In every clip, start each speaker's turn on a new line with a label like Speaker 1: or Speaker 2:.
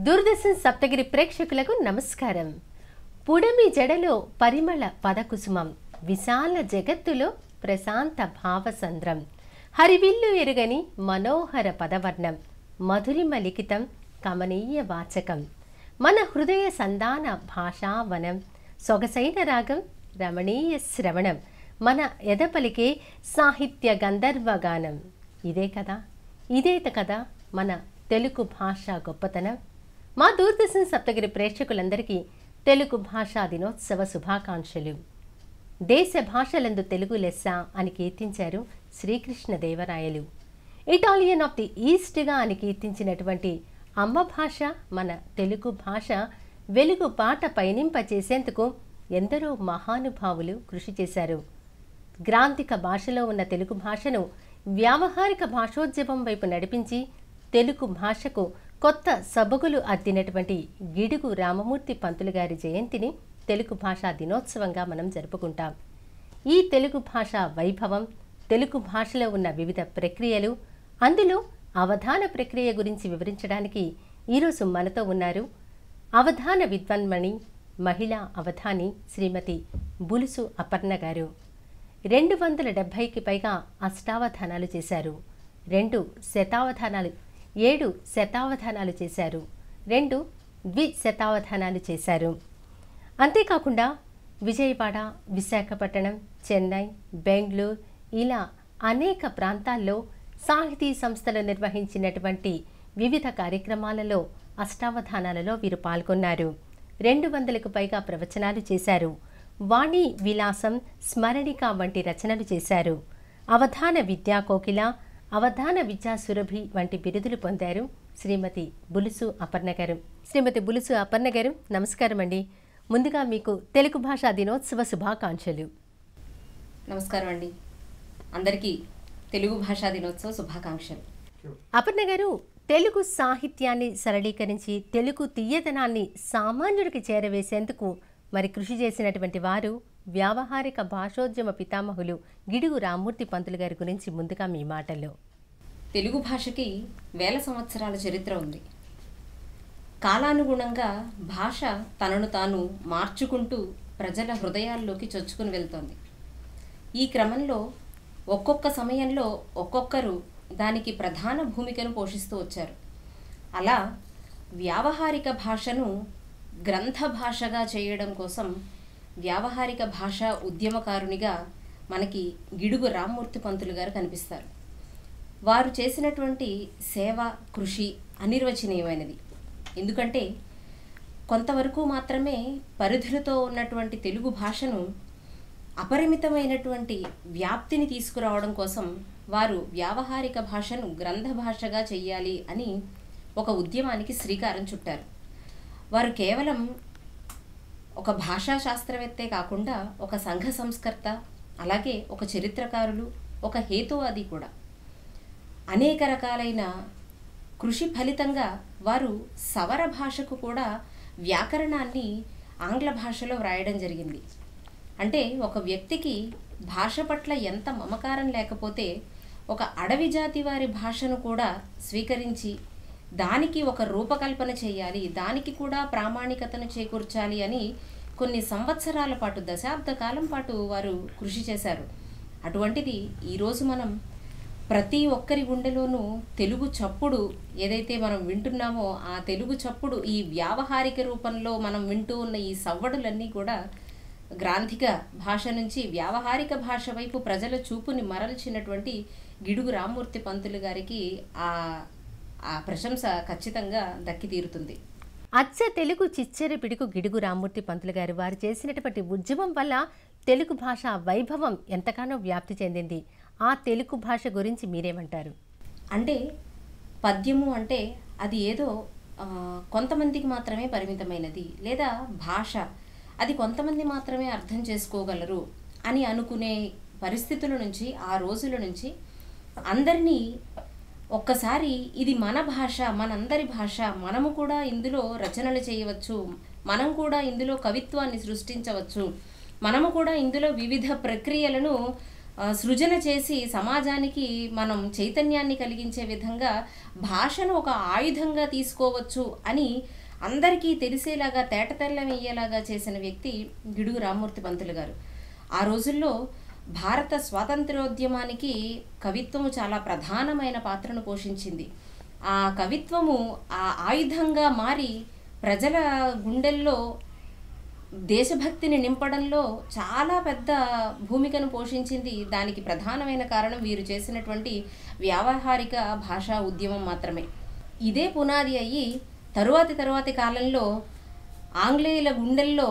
Speaker 1: దూరదర్శన్ సప్తగిరి ప్రేక్షకులకు నమస్కారం. పుడమి జడలో పరిమళ పదకుసుమం, విశాల జగత్తులో ప్రశాంత భావసంద్రం, హరివిల్లు ఎరుగని మనోహర పదవర్ణం, మధురిమ లిఖితం కమనీయ వాచకం, మన హృదయ సంధాన భాషావనం, సొగసైన రాగం రమణీయ శ్రవణం, మన ఎదపలికే సాహిత్య గంధర్వగానం. ఇదే కదా మన తెలుగు భాష గొప్పతనం. మా దూరదర్శన్ సప్తగిరి ప్రేక్షకులందరికీ తెలుగు భాషా దినోత్సవ శుభాకాంక్షలు. దేశ భాషలందు తెలుగు లెస్స అని కీర్తించారు శ్రీకృష్ణదేవరాయలు. ఇటాలియన్ ఆఫ్ ది ఈస్ట్గా అని కీర్తించినటువంటి అమ్మ భాష మన తెలుగు భాష వెలుగు బాట పయనింపచేసేందుకు ఎందరో మహానుభావులు కృషి చేశారు. గ్రాంథిక భాషలో ఉన్న తెలుగు భాషను వ్యావహారిక భాషోద్యమం వైపు నడిపించి తెలుగు భాషకు కొత్త సబగులు అద్దినటువంటి గిడుగు రామమూర్తి పంతులు గారి జయంతిని తెలుగు భాషా దినోత్సవంగా మనం జరుపుకుంటాం. ఈ తెలుగు భాష వైభవం, తెలుగు భాషలో ఉన్న వివిధ ప్రక్రియలు, అందులో అవధాన ప్రక్రియ గురించి వివరించడానికి ఈరోజు మనతో ఉన్నారు అవధాన విద్వాన్మణి, మహిళా అవధాని శ్రీమతి బులుసు అపర్ణ గారు. 270కి పైగా అష్టావధానాలు చేశారు. 7 శతావధానాలు చేశారు. 2 ద్విశతావధానాలు చేశారు. అంతేకాకుండా విజయవాడ, విశాఖపట్నం, చెన్నై, బెంగళూరు ఇలా అనేక ప్రాంతాల్లో సాహితీ సంస్థలు నిర్వహించినటువంటి వివిధ కార్యక్రమాలలో అష్టావధానాలలో వీరు పాల్గొన్నారు. 200కు పైగా ప్రవచనాలు చేశారు. వాణి విలాసం, స్మరణిక వంటి రచనలు చేశారు. అవధాన విద్యా కోకిల, అవధాన విద్యా సురభి వంటి బిరుదులు పొందారు శ్రీమతి బులుసు అపర్ణ గారు. శ్రీమతి బులుసు అపర్ణ గారు, నమస్కారం అండి. ముందుగా మీకు తెలుగు భాషా దినోత్సవ శుభాకాంక్షలు.
Speaker 2: నమస్కారం అండి. అందరికీ తెలుగు భాషా దినోత్సవ శుభాకాంక్షలు.
Speaker 1: అపర్ణ గారు, తెలుగు సాహిత్యాన్ని సరళీకరించి తెలుగు తీయదనాన్ని సామాన్యుడికి చేరవేసేందుకు మరి కృషి చేసినటువంటి వారు వ్యావహారిక భాషోద్యమ పితామహులు గిడుగు రామమూర్తి పంతులు గారి గురించి ముందుగా మీ మాటల్లో.
Speaker 2: తెలుగు భాషకి 1000 సంవత్సరాల చరిత్ర ఉంది. కాలానుగుణంగా భాష తనను తాను మార్చుకుంటూ ప్రజల హృదయాల్లోకి చొచ్చుకుని వెళ్తోంది. ఈ క్రమంలో ఒక్కొక్క సమయంలో ఒక్కొక్కరు దానికి ప్రధాన భూమికను పోషిస్తూ వచ్చారు. అలా వ్యావహారిక భాషను గ్రంథ భాషగా చేయడం కోసం వ్యావహారిక భాషా ఉద్యమకారునిగా మనకి గిడుగు రామమూర్తి పంతులు గారు కనిపిస్తారు. వారు చేసినటువంటి సేవ, కృషి అనిర్వచనీయమైనది. ఎందుకంటే కొంతవరకు మాత్రమే పరిధులతో ఉన్నటువంటి తెలుగు భాషను అపరిమితమైనటువంటి వ్యాప్తిని తీసుకురావడం కోసం వారు వ్యావహారిక భాషను గ్రంథ భాషగా చెయ్యాలి అని ఒక ఉద్యమానికి శ్రీకారం చుట్టారు. వారు కేవలం ఒక భాషా శాస్త్రవేత్తే కాకుండా ఒక సంఘ సంస్కర్త, అలాగే ఒక చరిత్రకారులు, ఒక హేతువాది కూడా. అనేక రకాలైన కృషి ఫలితంగా వారు సవర భాషకు కూడా వ్యాకరణాన్ని ఆంగ్ల భాషలో వ్రాయడం జరిగింది. అంటే ఒక వ్యక్తికి భాష పట్ల ఎంత మమకారం లేకపోతే ఒక అడవి జాతి వారి భాషను కూడా స్వీకరించి దానికి ఒక రూపకల్పన చేయాలి, దానికి కూడా ప్రామాణికతను చేకూర్చాలి అని కొన్ని సంవత్సరాల పాటు, దశాబ్ద కాలం పాటు వారు కృషి చేశారు. అటువంటిది ఈరోజు మనం ప్రతి ఒక్కరి గుండెలోనూ తెలుగు చప్పుడు ఏదైతే మనం వింటున్నామో ఆ తెలుగు చప్పుడు ఈ వ్యావహారిక రూపంలో మనం వింటూ ఉన్న ఈ సవ్వడులన్నీ కూడా గ్రాంథిక భాష నుంచి వ్యావహారిక భాష వైపు ప్రజల చూపుని మరల్చినటువంటి గిడుగు రామమూర్తి పంతులు గారికి ఆ ప్రశంస ఖచ్చితంగా దక్కి తీరుతుంది.
Speaker 1: అచ్చ తెలుగు చిచ్చెర పిడుగు గిడుగు రామమూర్తి పంతులు గారు వారు చేసినటువంటి ఉద్యమం వల్ల తెలుగు భాష వైభవం ఎంతగానో వ్యాప్తి చెందింది. ఆ తెలుగు భాష గురించి మీరేమంటారు?
Speaker 2: అంటే పద్యము అంటే అది ఏదో కొంతమందికి మాత్రమే పరిమితమైనది, లేదా భాష అది కొంతమంది మాత్రమే అర్థం చేసుకోగలరు అని అనుకునే పరిస్థితుల నుంచి, ఆ రోజుల నుంచి అందరినీ ఒక్కసారి ఇది మన భాష, మనందరి భాష, మనము కూడా ఇందులో రచనలు చేయవచ్చు, మనం కూడా ఇందులో కవిత్వాన్ని సృష్టించవచ్చు, మనము కూడా ఇందులో వివిధ ప్రక్రియలను సృజన చేసి సమాజానికి మనం చైతన్యాన్ని కలిగించే విధంగా భాషను ఒక ఆయుధంగా తీసుకోవచ్చు అని అందరికీ తెలిసేలాగా తేటతెల్లమయ్యేలాగా చేసిన వ్యక్తి గిడుగు రామ్మూర్తి పంతులు గారు. ఆ రోజుల్లో భారత స్వాతంత్ర్యోద్యమానికి కవిత్వము చాలా ప్రధానమైన పాత్రను పోషించింది. ఆ కవిత్వము ఆ ఆయుధంగా మారి ప్రజల గుండెల్లో దేశభక్తిని నింపడంలో చాలా పెద్ద భూమికను పోషించింది. దానికి ప్రధానమైన కారణం వీరు చేసినటువంటి వ్యావహారిక భాషా ఉద్యమం మాత్రమే. ఇదే పునాది అయ్యి తరువాతి కాలంలో ఆంగ్లేయుల గుండెల్లో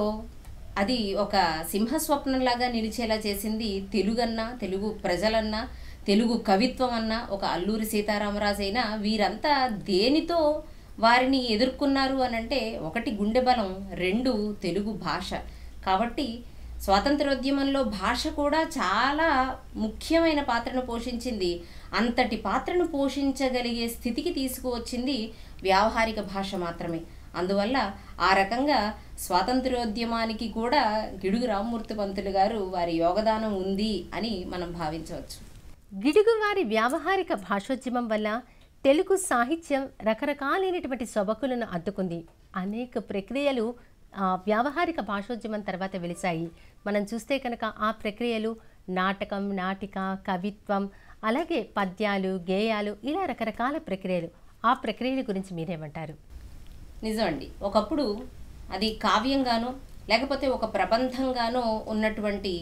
Speaker 2: అది ఒక సింహస్వప్నంలాగా నిలిచేలా చేసింది. తెలుగన్నా, తెలుగు ప్రజలన్నా, తెలుగు కవిత్వం అన్నా, ఒక అల్లూరి సీతారామరాజు అయినా వీరంతా దేనితో వారిని ఎదుర్కొన్నారు అనంటే, ఒకటి గుండె బలం, రెండు తెలుగు భాష. కాబట్టి స్వాతంత్రోద్యమంలో భాష కూడా చాలా ముఖ్యమైన పాత్రను పోషించింది. అంతటి పాత్రను పోషించగలిగే స్థితికి తీసుకువచ్చింది వ్యావహారిక భాష మాత్రమే. అందువల్ల ఆ రకంగా స్వాతంత్రోద్యమానికి కూడా గిడుగు రామ్మూర్తి పంతులు గారు వారి యోగదానం ఉంది అని మనం భావించవచ్చు.
Speaker 1: గిడుగు వారి వ్యావహారిక భాషోద్యమం వల్ల తెలుగు సాహిత్యం రకరకాలైనటువంటి సొబకులను అద్దుకుంది. అనేక ప్రక్రియలు వ్యావహారిక భాషోద్యమం తర్వాత వెలిశాయి. మనం చూస్తే కనుక ఆ ప్రక్రియలు నాటకం, నాటిక, కవిత్వం, అలాగే పద్యాలు, గేయాలు, ఇలా రకరకాల ప్రక్రియలు. ఆ ప్రక్రియల గురించి మీరేమంటారు?
Speaker 2: నిజమండి. ఒకప్పుడు అది కావ్యంగానో లేకపోతే ఒక ప్రబంధంగానో ఉన్నటువంటి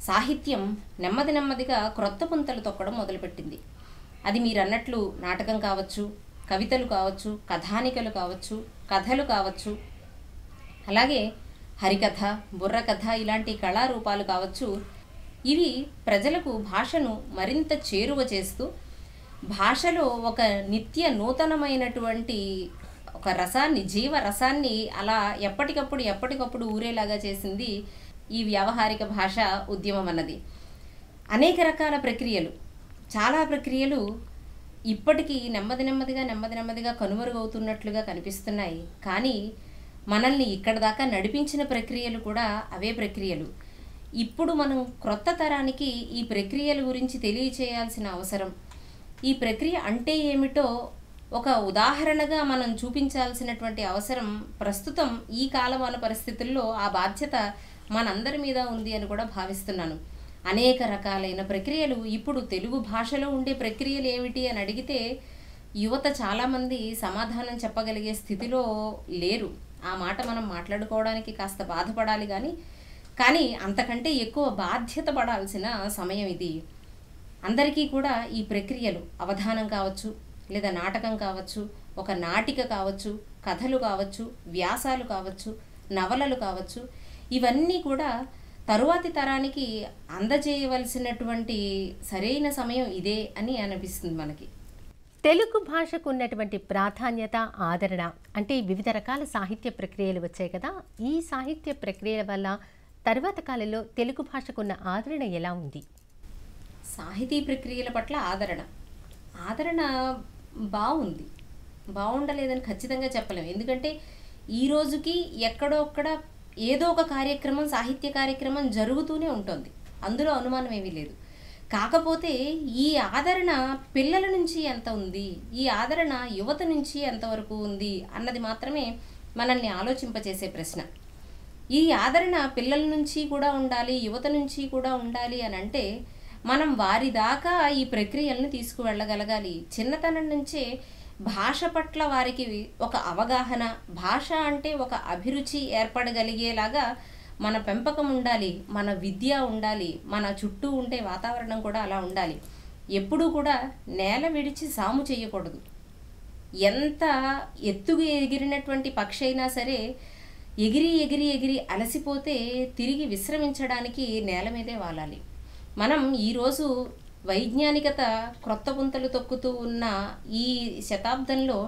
Speaker 2: సాహిత్యం నెమ్మదిగా క్రొత్త పుంతలు తొక్కడం మొదలుపెట్టింది. అది మీరు అన్నట్లు నాటకం కావచ్చు, కవితలు కావచ్చు, కథానికలు కావచ్చు, కథలు కావచ్చు, అలాగే హరికథ, బుర్రకథ ఇలాంటి కళారూపాలు కావచ్చు. ఇవి ప్రజలకు భాషను మరింత చేరువ చేస్తూ భాషలో ఒక నిత్య నూతనమైనటువంటి ఒక రసాన్ని, జీవ రసాన్ని అలా ఎప్పటికప్పుడు ఊరేలాగా చేసింది ఈ వ్యావహారిక భాష ఉద్యమం అన్నది. అనేక రకాల ప్రక్రియలు, చాలా ప్రక్రియలు ఇప్పటికీ నెమ్మదిగా కనుమరుగవుతున్నట్లుగా కనిపిస్తున్నాయి. కానీ మనల్ని ఇక్కడ దాకా నడిపించిన ప్రక్రియలు కూడా అవే ప్రక్రియలు. ఇప్పుడు మనం క్రొత్త తరానికి ఈ ప్రక్రియల గురించి తెలియచేయాల్సిన అవసరం, ఈ ప్రక్రియ అంటే ఏమిటో ఒక ఉదాహరణగా మనం చూపించాల్సినటువంటి అవసరం ప్రస్తుతం ఈ కాలమాన పరిస్థితుల్లో ఆ బాధ్యత మనందరి మీద ఉంది అని కూడా భావిస్తున్నాను. అనేక రకాలైన ప్రక్రియలు, ఇప్పుడు తెలుగు భాషలో ఉండే ప్రక్రియలు ఏమిటి అని అడిగితే యువత చాలామంది సమాధానం చెప్పగలిగే స్థితిలో లేరు. ఆ మాట మనం మాట్లాడుకోవడానికి కాస్త బాధపడాలి కానీ అంతకంటే ఎక్కువ బాధ్యత పడాల్సిన సమయం ఇది. అందరికీ కూడా ఈ ప్రక్రియలు, అవధానం కావచ్చు, లేదా నాటకం కావచ్చు, ఒక నాటిక కావచ్చు, కథలు కావచ్చు, వ్యాసాలు కావచ్చు, నవలలు కావచ్చు, ఇవన్నీ కూడా తరువాతి తరానికి అందజేయవలసినటువంటి సరైన సమయం ఇదే అని అనిపిస్తుంది మనకి.
Speaker 1: తెలుగు భాషకు ఉన్నటువంటి ప్రాధాన్యత, ఆదరణ అంటే వివిధ రకాల సాహిత్య ప్రక్రియలు వచ్చాయి కదా. ఈ సాహిత్య ప్రక్రియల వల్ల తర్వాత కాలంలో తెలుగు భాషకున్న ఆదరణ ఎలా ఉంది?
Speaker 2: సాహితీ ప్రక్రియల పట్ల ఆదరణ బాగుంది, బాగుండలేదని ఖచ్చితంగా చెప్పలేము. ఎందుకంటే ఈ రోజుకి ఎక్కడొక్కడ ఏదో ఒక కార్యక్రమం, సాహిత్య కార్యక్రమం జరుగుతూనే ఉంటుంది, అందులో అనుమానం ఏమీ లేదు. కాకపోతే ఈ ఆదరణ పిల్లల నుంచి ఎంత ఉంది, ఈ ఆదరణ యువత నుంచి ఎంతవరకు ఉంది అన్నది మాత్రమే మనల్ని ఆలోచింపచేసే ప్రశ్న. ఈ ఆదరణ పిల్లల నుంచి కూడా ఉండాలి, యువత నుంచి కూడా ఉండాలి అని అంటే మనం వారి దాకా ఈ ప్రక్రియలను తీసుకువెళ్ళగలగాలి. చిన్నతనం నుంచే భాష పట్ల వారికి ఒక అవగాహన, భాష అంటే ఒక అభిరుచి ఏర్పడగలిగేలాగా మన పెంపకం ఉండాలి, మన విద్య ఉండాలి, మన చుట్టూ ఉండే వాతావరణం కూడా అలా ఉండాలి. ఎప్పుడూ కూడా నేల విడిచి సాము చేయకూడదు. ఎంత ఎత్తుగా ఎగిరినటువంటి పక్షి అయినా సరే ఎగిరి అలసిపోతే తిరిగి విశ్రమించడానికి నేల మీదే వాలాలి. మనం ఈరోజు వైజ్ఞానికత క్రొత్త పుంతలు తొక్కుతూ ఉన్న ఈ శతాబ్దంలో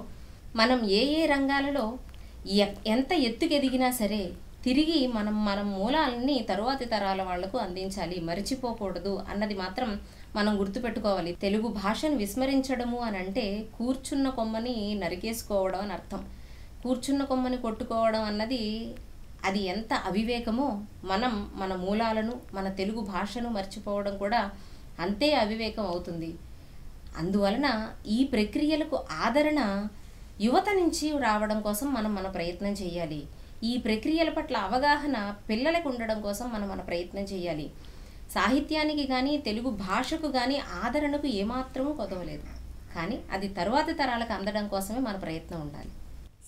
Speaker 2: మనం ఏ రంగాలలో ఎంత ఎత్తుకెదిగినా సరే తిరిగి మన మూలాలని తరువాతి తరాల వాళ్లకు అందించాలి, మరిచిపోకూడదు అన్నది మాత్రం మనం గుర్తుపెట్టుకోవాలి. తెలుగు భాషను విస్మరించడము అని అంటే కూర్చున్న కొమ్మని నరికేసుకోవడం అని అర్థం. కూర్చున్న కొమ్మని కొట్టుకోవడం అన్నది అది ఎంత అవివేకమో మనం మన మూలాలను, మన తెలుగు భాషను మర్చిపోవడం కూడా అంతే అవివేకం అవుతుంది. అందువలన ఈ ప్రక్రియలకు ఆదరణ యువత నుంచి రావడం కోసం మనం మన ప్రయత్నం చేయాలి. ఈ ప్రక్రియల పట్ల అవగాహన పిల్లలకు ఉండడం కోసం మనం మన ప్రయత్నం చేయాలి. సాహిత్యానికి కానీ తెలుగు భాషకు కానీ ఆదరణకు ఏమాత్రమూ కొదవలేదు. కానీ అది తరువాతి తరాలకు అందడం కోసమే మన ప్రయత్నం ఉండాలి.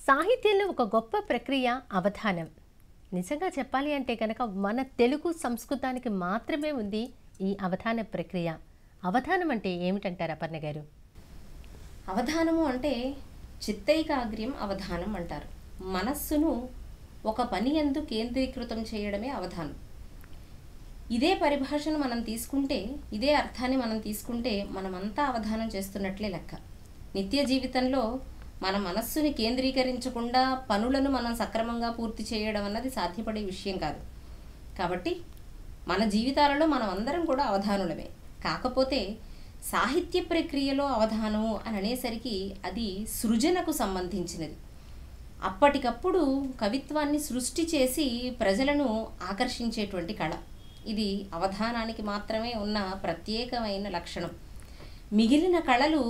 Speaker 1: సాహిత్యంలో ఒక గొప్ప ప్రక్రియ అవధానం. నిజంగా చెప్పాలి అంటే కనుక మన తెలుగు సంస్కృతానికి మాత్రమే ఉంది ఈ అవధాన ప్రక్రియ. అవధానం అంటే ఏమిటంటారు అపర్ణ గారు?
Speaker 2: అవధానము అంటే చిత్తైకాగ్ర్యం అవధానం అంటారు. మనస్సును ఒక పని యందు కేంద్రీకృతం చేయడమే అవధానం. ఇదే పరిభాషను మనం తీసుకుంటే, ఇదే అర్థాన్ని మనం తీసుకుంటే మనమంతా అవధానం చేస్తున్నట్లే లెక్క. నిత్య జీవితంలో మన మనస్సుని కేంద్రీకరించకుండా పనులను మనం సక్రమంగా పూర్తి చేయడం అన్నది సాధ్యపడే విషయం కాదు. కాబట్టి మన జీవితాలలో మనం అందరం కూడా అవధానులమే. కాకపోతే సాహిత్య ప్రక్రియలో అవధానము అని అనేసరికి అది సృజనకు సంబంధించినది. అప్పటికప్పుడు కవిత్వాన్ని సృష్టి చేసి ప్రజలను ఆకర్షించేటువంటి కళ. ఇది అవధానానికి మాత్రమే ఉన్న ప్రత్యేకమైన లక్షణం. మిగిలిన కళలు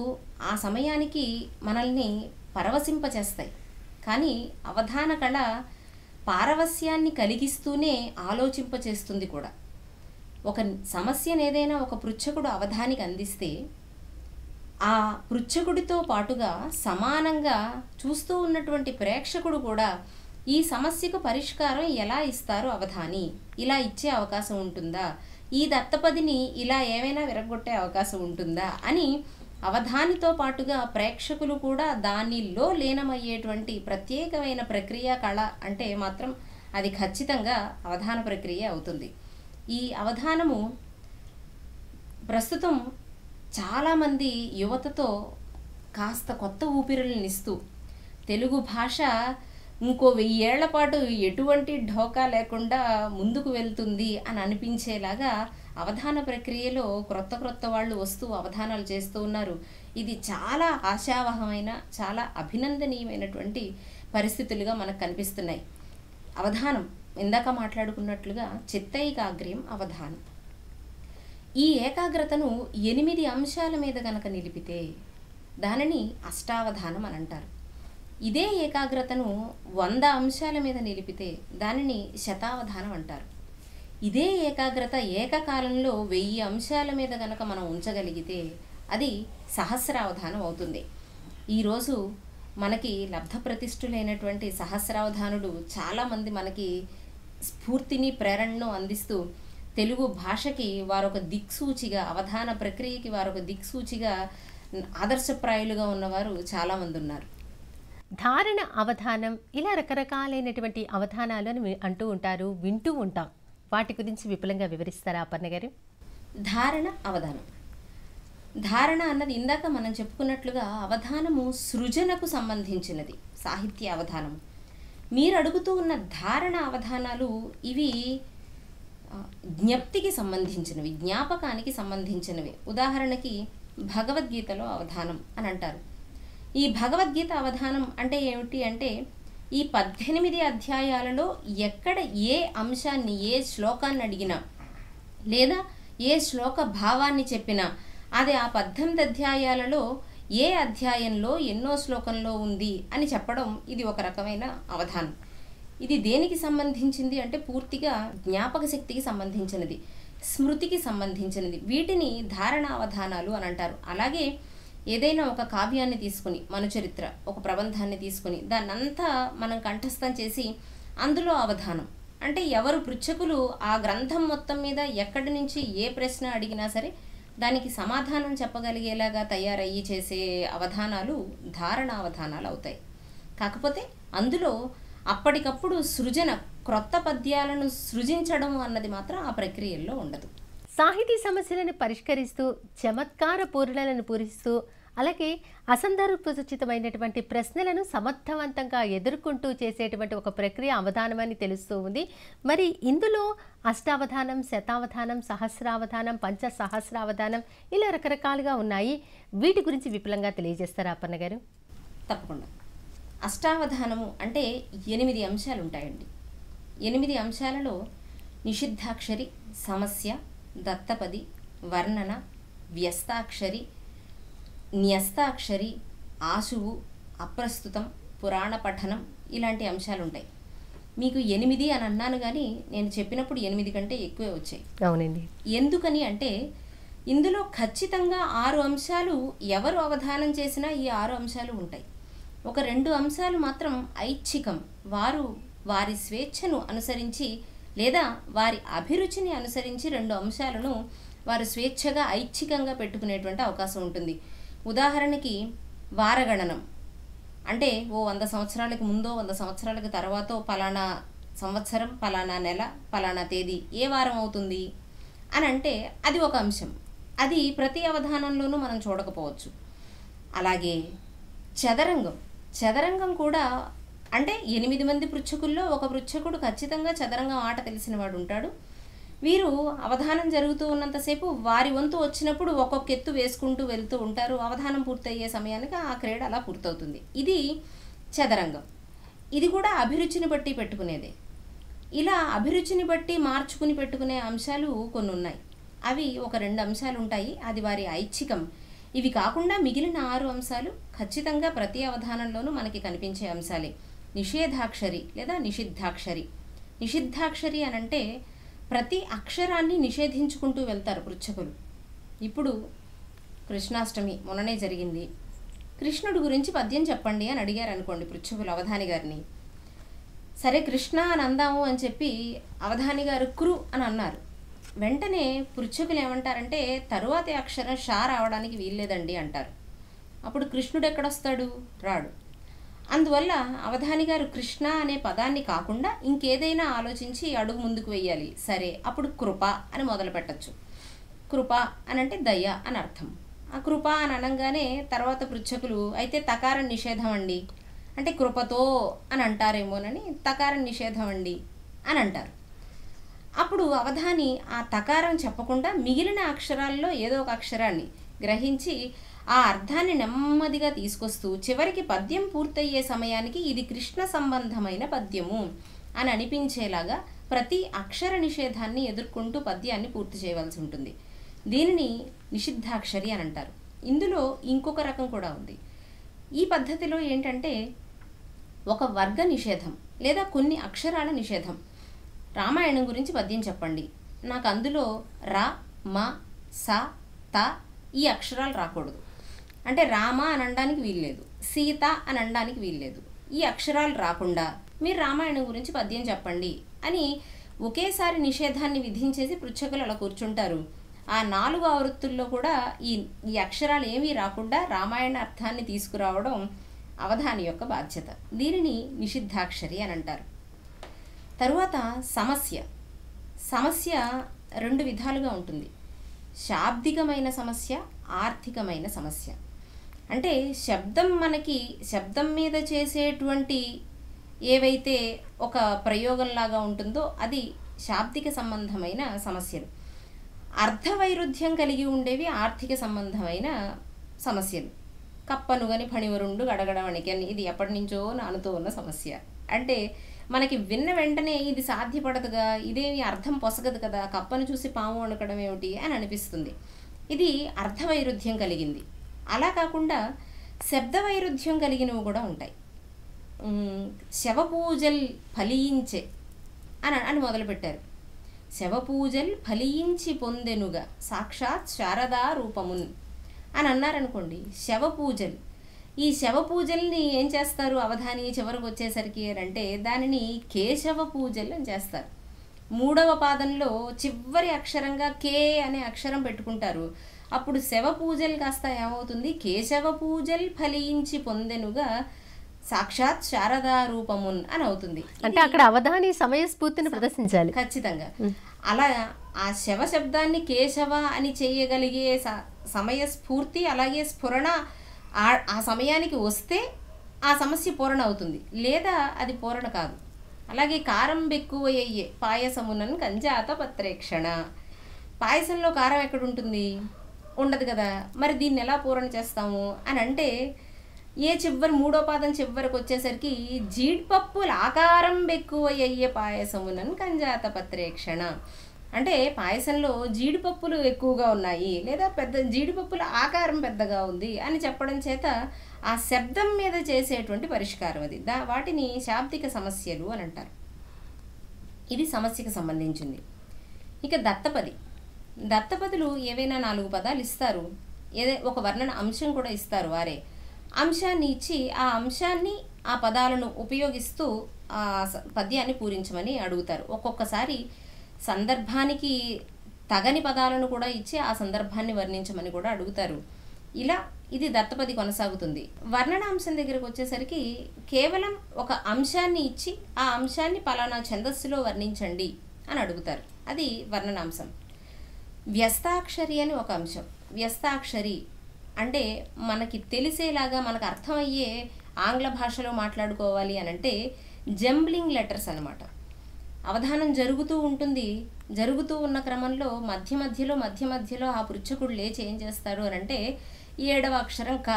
Speaker 2: ఆ సమయానికి మనల్ని పరవశింపచేస్తాయి. కానీ అవధాన కళ పారవస్యాన్ని కలిగిస్తూనే ఆలోచింపచేస్తుంది కూడా. ఒక సమస్యను ఏదైనా ఒక పృచ్ఛకుడు అవధానికి అందిస్తే ఆ పృచ్ఛకుడితో పాటుగా సమానంగా చూస్తూ ఉన్నటువంటి ప్రేక్షకుడు కూడా ఈ సమస్యకు పరిష్కారం ఎలా ఇస్తారు అవధాని, ఇలా ఇచ్చే అవకాశం ఉంటుందా, ఈ దత్తపదిని ఇలా ఏమైనా విరగొట్టే అవకాశం ఉంటుందా అని అవధానితో పాటుగా ప్రేక్షకులు కూడా దానిలో లీనమయ్యేటువంటి ప్రత్యేకమైన ప్రక్రియ కళ అంటే మాత్రం అది ఖచ్చితంగా అవధాన ప్రక్రియ అవుతుంది. ఈ అవధానము ప్రస్తుతం చాలామంది యువతతో కాస్త కొత్త ఊపిరులనిస్తూ తెలుగు భాష ఇంకో 1000 ఏళ్ల పాటు ఎటువంటి ఢోకా లేకుండా ముందుకు వెళ్తుంది అని అనిపించేలాగా అవధాన ప్రక్రియలో క్రొత్త వాళ్ళు వస్తూ అవధానాలు చేస్తూ ఉన్నారు. ఇది చాలా ఆశావహమైన, చాలా అభినందనీయమైనటువంటి పరిస్థితులుగా మనకు కనిపిస్తున్నాయి. అవధానం ఇందాక మాట్లాడుకున్నట్లుగా చిత్తైకాగ్ర్యం అవధానం. ఈ ఏకాగ్రతను 8 అంశాల మీద గనక నిలిపితే దానిని అష్టావధానం అని అంటారు. ఇదే ఏకాగ్రతను 100 అంశాల మీద నిలిపితే దానిని శతావధానం అంటారు. ఇదే ఏకాగ్రత ఏకకాలంలో 1000 అంశాల మీద గనక మనం ఉంచగలిగితే అది సహస్రావధానం అవుతుంది. ఈరోజు మనకి లబ్ధప్రతిష్ఠులైనటువంటి సహస్రావధానుడు చాలామంది మనకి స్ఫూర్తిని, ప్రేరణను అందిస్తూ తెలుగు భాషకి వారొక దిక్సూచిగా, అవధాన ప్రక్రియకి వారొక దిక్సూచిగా ఆదర్శప్రాయులుగా ఉన్నవారు చాలామంది ఉన్నారు.
Speaker 1: ధారణ అవధానం, ఇలా రకరకాలైనటువంటి అవధానాలు అని అంటూ ఉంటారు, వింటూ ఉంటాం. వాటి గురించి విపులంగా వివరిస్తారా అపర్ణ గారు?
Speaker 2: ధారణ, అవధానం. ధారణ అన్నది ఇందాక మనం చెప్పుకున్నట్లుగా అవధానము సృజనకు సంబంధించినది, సాహిత్య అవధానం. మీరు అడుగుతూ ఉన్న ధారణ అవధానాలు ఇవి జ్ఞప్తికి సంబంధించినవి, జ్ఞాపకానికి సంబంధించినవి. ఉదాహరణకి భగవద్గీతలో అవధానం అని అంటారు. ఈ భగవద్గీత అవధానం అంటే ఏమిటి అంటే ఈ 18 అధ్యాయాలలో ఎక్కడ ఏ అంశాన్ని, ఏ శ్లోకాన్ని అడిగినా లేదా ఏ శ్లోక భావాన్ని చెప్పినా అది ఆ 18 అధ్యాయాలలో ఏ అధ్యాయంలో ఎన్నో శ్లోకంలో ఉంది అని చెప్పడం ఇది ఒక రకమైన అవధానం. ఇది దేనికి సంబంధించింది అంటే పూర్తిగా జ్ఞాపక శక్తికి సంబంధించినది, స్మృతికి సంబంధించినది. వీటిని ధారణ అవధానాలు అని అంటారు. అలాగే ఏదైనా ఒక కావ్యాన్ని తీసుకుని, మనుచరిత్ర ఒక ప్రబంధాన్ని తీసుకుని దాన్నంతా మనం కంఠస్థం చేసి అందులో అవధానం అంటే ఎవరు పృచ్ఛకులు ఆ గ్రంథం మొత్తం మీద ఎక్కడి నుంచి ఏ ప్రశ్న అడిగినా సరే దానికి సమాధానం చెప్పగలిగేలాగా తయారయ్యి చేసే అవధానాలు ధారణ అవధానాలు అవుతాయి. కాకపోతే అందులో అప్పటికప్పుడు సృజన, క్రొత్త పద్యాలను సృజించడం అన్నది మాత్రం ఆ ప్రక్రియల్లో ఉండదు.
Speaker 1: సాహితీ సమస్యలను పరిష్కరిస్తూ, చమత్కార పూరణలను పూరిస్తూ, అలాగే అసందర్భోచితమైనటువంటి ప్రశ్నలను సమర్థవంతంగా ఎదుర్కొంటూ చేసేటువంటి ఒక ప్రక్రియ అవధానం అని తెలుస్తూ ఉంది. మరి ఇందులో అష్టావధానం, శతావధానం, సహస్రావధానం, పంచసహస్రావధానం ఇలా రకరకాలుగా ఉన్నాయి. వీటి గురించి విపులంగా తెలియజేస్తారా అపర్ణ గారు?
Speaker 2: తప్పకుండా. అష్టావధానము అంటే 8 అంశాలు ఉంటాయండి. 8 అంశాలలో నిషిద్ధాక్షరి, సమస్య, దత్తపది, వర్ణన, వ్యస్తాక్షరి, న్యస్తాక్షరి, ఆశువు, అప్రస్తుతం, పురాణ పఠనం ఇలాంటి అంశాలు ఉంటాయి. మీకు 8 అని అన్నాను కానీ నేను చెప్పినప్పుడు 8 కంటే ఎక్కువే వచ్చాయి.
Speaker 1: అవునండి.
Speaker 2: ఎందుకని అంటే ఇందులో ఖచ్చితంగా 6 అంశాలు ఎవరు అవధానం చేసినా ఈ 6 అంశాలు ఉంటాయి. ఒక 2 అంశాలు మాత్రం ఐచ్ఛికం, వారు వారి స్వేచ్ఛను అనుసరించి లేదా వారి అభిరుచిని అనుసరించి 2 అంశాలను వారు స్వేచ్ఛగా ఐచ్ఛికంగా పెట్టుకునేటువంటి అవకాశం ఉంటుంది. ఉదాహరణకి వారగణనం అంటే 100 సంవత్సరాలకు ముందో 100 సంవత్సరాలకు తర్వాతో పలానా సంవత్సరం, పలానా నెల, పలానా తేదీ ఏ వారం అవుతుంది అని అంటే అది ఒక అంశం. అది ప్రతి అవధానంలోనూ మనం చూడకపోవచ్చు. అలాగే చదరంగం కూడా అంటే 8 మంది పృచ్ఛకుల్లో ఒక పృచ్ఛకుడు ఖచ్చితంగా చదరంగం ఆట తెలిసిన వాడు ఉంటాడు. వీరు అవధానం జరుగుతూ ఉన్నంతసేపు వారి వంతు వచ్చినప్పుడు ఒక్కొక్క ఎత్తు వేసుకుంటూ వెళ్తూ ఉంటారు. అవధానం పూర్తయ్యే సమయానికి ఆ క్రీడ అలా పూర్తవుతుంది. ఇది చదరంగం. ఇది కూడా అభిరుచిని బట్టి పెట్టుకునేదే. ఇలా అభిరుచిని బట్టి మార్చుకుని పెట్టుకునే అంశాలు కొన్ని ఉన్నాయి. అవి ఒక 2 అంశాలు ఉంటాయి, అది వారి ఐచ్ఛికం. ఇవి కాకుండా మిగిలిన 6 అంశాలు ఖచ్చితంగా ప్రతి అవధానంలోనూ మనకి కనిపించే అంశాలే. నిషేధాక్షరి లేదా నిషిద్ధాక్షరి. నిషిద్ధాక్షరి అనంటే ప్రతి అక్షరాన్ని నిషేధించుకుంటూ వెళ్తారు పృచ్ఛకులు. ఇప్పుడు కృష్ణాష్టమి మొన్ననే జరిగింది. కృష్ణుడి గురించి పద్యం చెప్పండి అని అడిగారు అనుకోండి పృచ్ఛకులు అవధాని గారిని. సరే కృష్ణ అని అందాము అని చెప్పి అవధాని గారు కృ అని అన్నారు. వెంటనే పృచ్ఛకులు ఏమంటారంటే తరువాతి అక్షరం షా రావడానికి వీల్లేదండి అంటారు. అప్పుడు కృష్ణుడు ఎక్కడొస్తాడు? రాడు. అందువల్ల అవధాని గారు కృష్ణ అనే పదాన్ని కాకుండా ఇంకేదైనా ఆలోచించి అడుగు ముందుకు వెయ్యాలి. సరే అప్పుడు కృప అని మొదలు పెట్టచ్చు. కృప అని అంటే దయ అని అర్థం. ఆ కృప అని అనగానే తర్వాత పృచ్ఛకులు అయితే తకారం నిషేధం అండి అంటే కృపతో అని అంటారేమోనని తకారం నిషేధం అండి అని అంటారు. అప్పుడు అవధాని ఆ తకారం చెప్పకుండా మిగిలిన అక్షరాల్లో ఏదో ఒక అక్షరాన్ని గ్రహించి ఆ అర్థాన్ని నెమ్మదిగా తీసుకొస్తూ చివరికి పద్యం పూర్తయ్యే సమయానికి ఇది కృష్ణ సంబంధమైన పద్యము అని అనిపించేలాగా ప్రతి అక్షర నిషేధాన్ని ఎదుర్కొంటూ పద్యాన్ని పూర్తి చేయవలసి ఉంటుంది. దీనిని నిషిద్ధాక్షరి అని అంటారు. ఇందులో ఇంకొక రకం కూడా ఉంది. ఈ పద్ధతిలో ఏంటంటే ఒక వర్గ నిషేధం లేదా కొన్ని అక్షరాల నిషేధం. రామాయణం గురించి పద్యం చెప్పండి, నాకు అందులో రా, మ, స, త ఈ అక్షరాలు రాకూడదు. అంటే రామ అని అనడానికి వీల్లేదు, సీత అని అనడానికి వీల్లేదు. ఈ అక్షరాలు రాకుండా మీరు రామాయణం గురించి పద్యం చెప్పండి అని ఒకేసారి నిషేధాన్ని విధించేసి పృచ్ఛకులు అలా కూర్చుంటారు. ఆ 4 ఆవృత్తుల్లో కూడా ఈ అక్షరాలు ఏమీ రాకుండా రామాయణ అర్థాన్ని తీసుకురావడం అవధాని యొక్క బాధ్యత. దీనిని నిషిద్ధాక్షరి అని అంటారు. తరువాత సమస్య 2 విధాలుగా ఉంటుంది. శాబ్దికమైన సమస్య, ఆర్థికమైన సమస్య. అంటే శబ్దం మీద చేసేటువంటి ఏవైతే ఒక ప్రయోగంలాగా ఉంటుందో అది శాబ్దిక సంబంధమైన సమస్యలు. అర్థవైరుధ్యం కలిగి ఉండేవి ఆర్థిక సంబంధమైన సమస్యలు. కప్పనుగని ఫణివరుండు గడగడవణికని ఇది ఎప్పటి నుంచో నానుతూ ఉన్న సమస్య. అంటే మనకి విన్న వెంటనే ఇది సాధ్యపడదుగా, ఇదేమి అర్థం పొసగదు కదా, కప్పను చూసి పాము వణకడం ఏమిటి అని అనిపిస్తుంది. ఇది అర్థవైరుధ్యం కలిగింది. అలా కాకుండా శబ్ద వైరుధ్యం కలిగినవి కూడా ఉంటాయి. శవపూజల్ ఫలించే అని మొదలుపెట్టారు. శవపూజల్ ఫలించి పొందెనుగా సాక్షాత్ శారదా రూపమున్ అని అన్నారనుకోండి. శవపూజలు, ఈ శవపూజల్ని ఏం చేస్తారు అవధాని చివరికి వచ్చేసరికి అంటే దానిని కేశవ పూజలు అని చేస్తారు. 3వ పాదంలో చివరి అక్షరంగా కే అనే అక్షరం పెట్టుకుంటారు. అప్పుడు శవ పూజలు కాస్త ఏమవుతుంది, కేశవ పూజలు ఫలించి పొందెనుగా సాక్షాత్ శారదా రూపమున్ అని అవుతుంది.
Speaker 1: అంటే అక్కడ అవధాని సమయస్ఫూర్తిని ప్రదర్శించాలి
Speaker 2: ఖచ్చితంగా. అలా ఆ శవ శబ్దాన్ని కేశవ అని చేయగలిగే సమయస్ఫూర్తి అలాగే స్ఫురణ ఆ సమయానికి వస్తే ఆ సమస్య పూరణ అవుతుంది, లేదా అది పూరణ కాదు. అలాగే కారం బెక్కువయ్యే పాయసమునన్ కంజాత పత్రేక్షణ. పాయసంలో కారం ఎక్కడుంటుంది? ఉండదు కదా. మరి దీన్ని ఎలా పూరణ చేస్తాము అని అంటే చివరి మూడో పాదం చివరికి వచ్చేసరికి జీడిపప్పుల ఆకారం బెక్కువయ్యే పాయసమునన్ కంజాత పత్రేక్షణ. అంటే పాయసంలో జీడిపప్పులు ఎక్కువగా ఉన్నాయి లేదా జీడిపప్పుల ఆకారం పెద్దగా ఉంది అని చెప్పడం చేత ఆ శబ్దం మీద చేసేటువంటి పరిష్కారం అది. వాటిని శాబ్దిక సమస్యలు అని అంటారు. ఇది సమస్యకు సంబంధించింది. ఇక దత్తపదులు ఏవైనా 4 పదాలు ఇస్తారు, ఒక వర్ణన అంశం కూడా ఇస్తారు. వారే అంశాన్ని ఇచ్చి ఆ అంశాన్ని ఆ పదాలను ఉపయోగిస్తూ ఆ పద్యాన్ని పూరించమని అడుగుతారు. ఒక్కొక్కసారి సందర్భానికి తగని పదాలను కూడా ఇచ్చి ఆ సందర్భాన్ని వర్ణించమని కూడా అడుగుతారు. ఇలా ఇది దత్తపది కొనసాగుతుంది. వర్ణనాంశం దగ్గరకు వచ్చేసరికి కేవలం ఒక అంశాన్ని ఇచ్చి ఆ అంశాన్ని పలానా ఛందస్సులో వర్ణించండి అని అడుగుతారు. అది వర్ణనాంశం. వ్యస్తాక్షరి అని ఒక అంశం. వ్యస్తాక్షరి అంటే మనకి తెలిసేలాగా మనకు అర్థమయ్యే ఆంగ్ల భాషలో మాట్లాడుకోవాలి అని అంటే జంబ్లింగ్ లెటర్స్ అన్నమాట. అవధానం జరుగుతూ ఉంటుంది. జరుగుతూ ఉన్న క్రమంలో మధ్యలో ఆ పృచ్ఛకుడు లేచి ఏం చేస్తాడు అని అంటే 7వ అక్షరం క,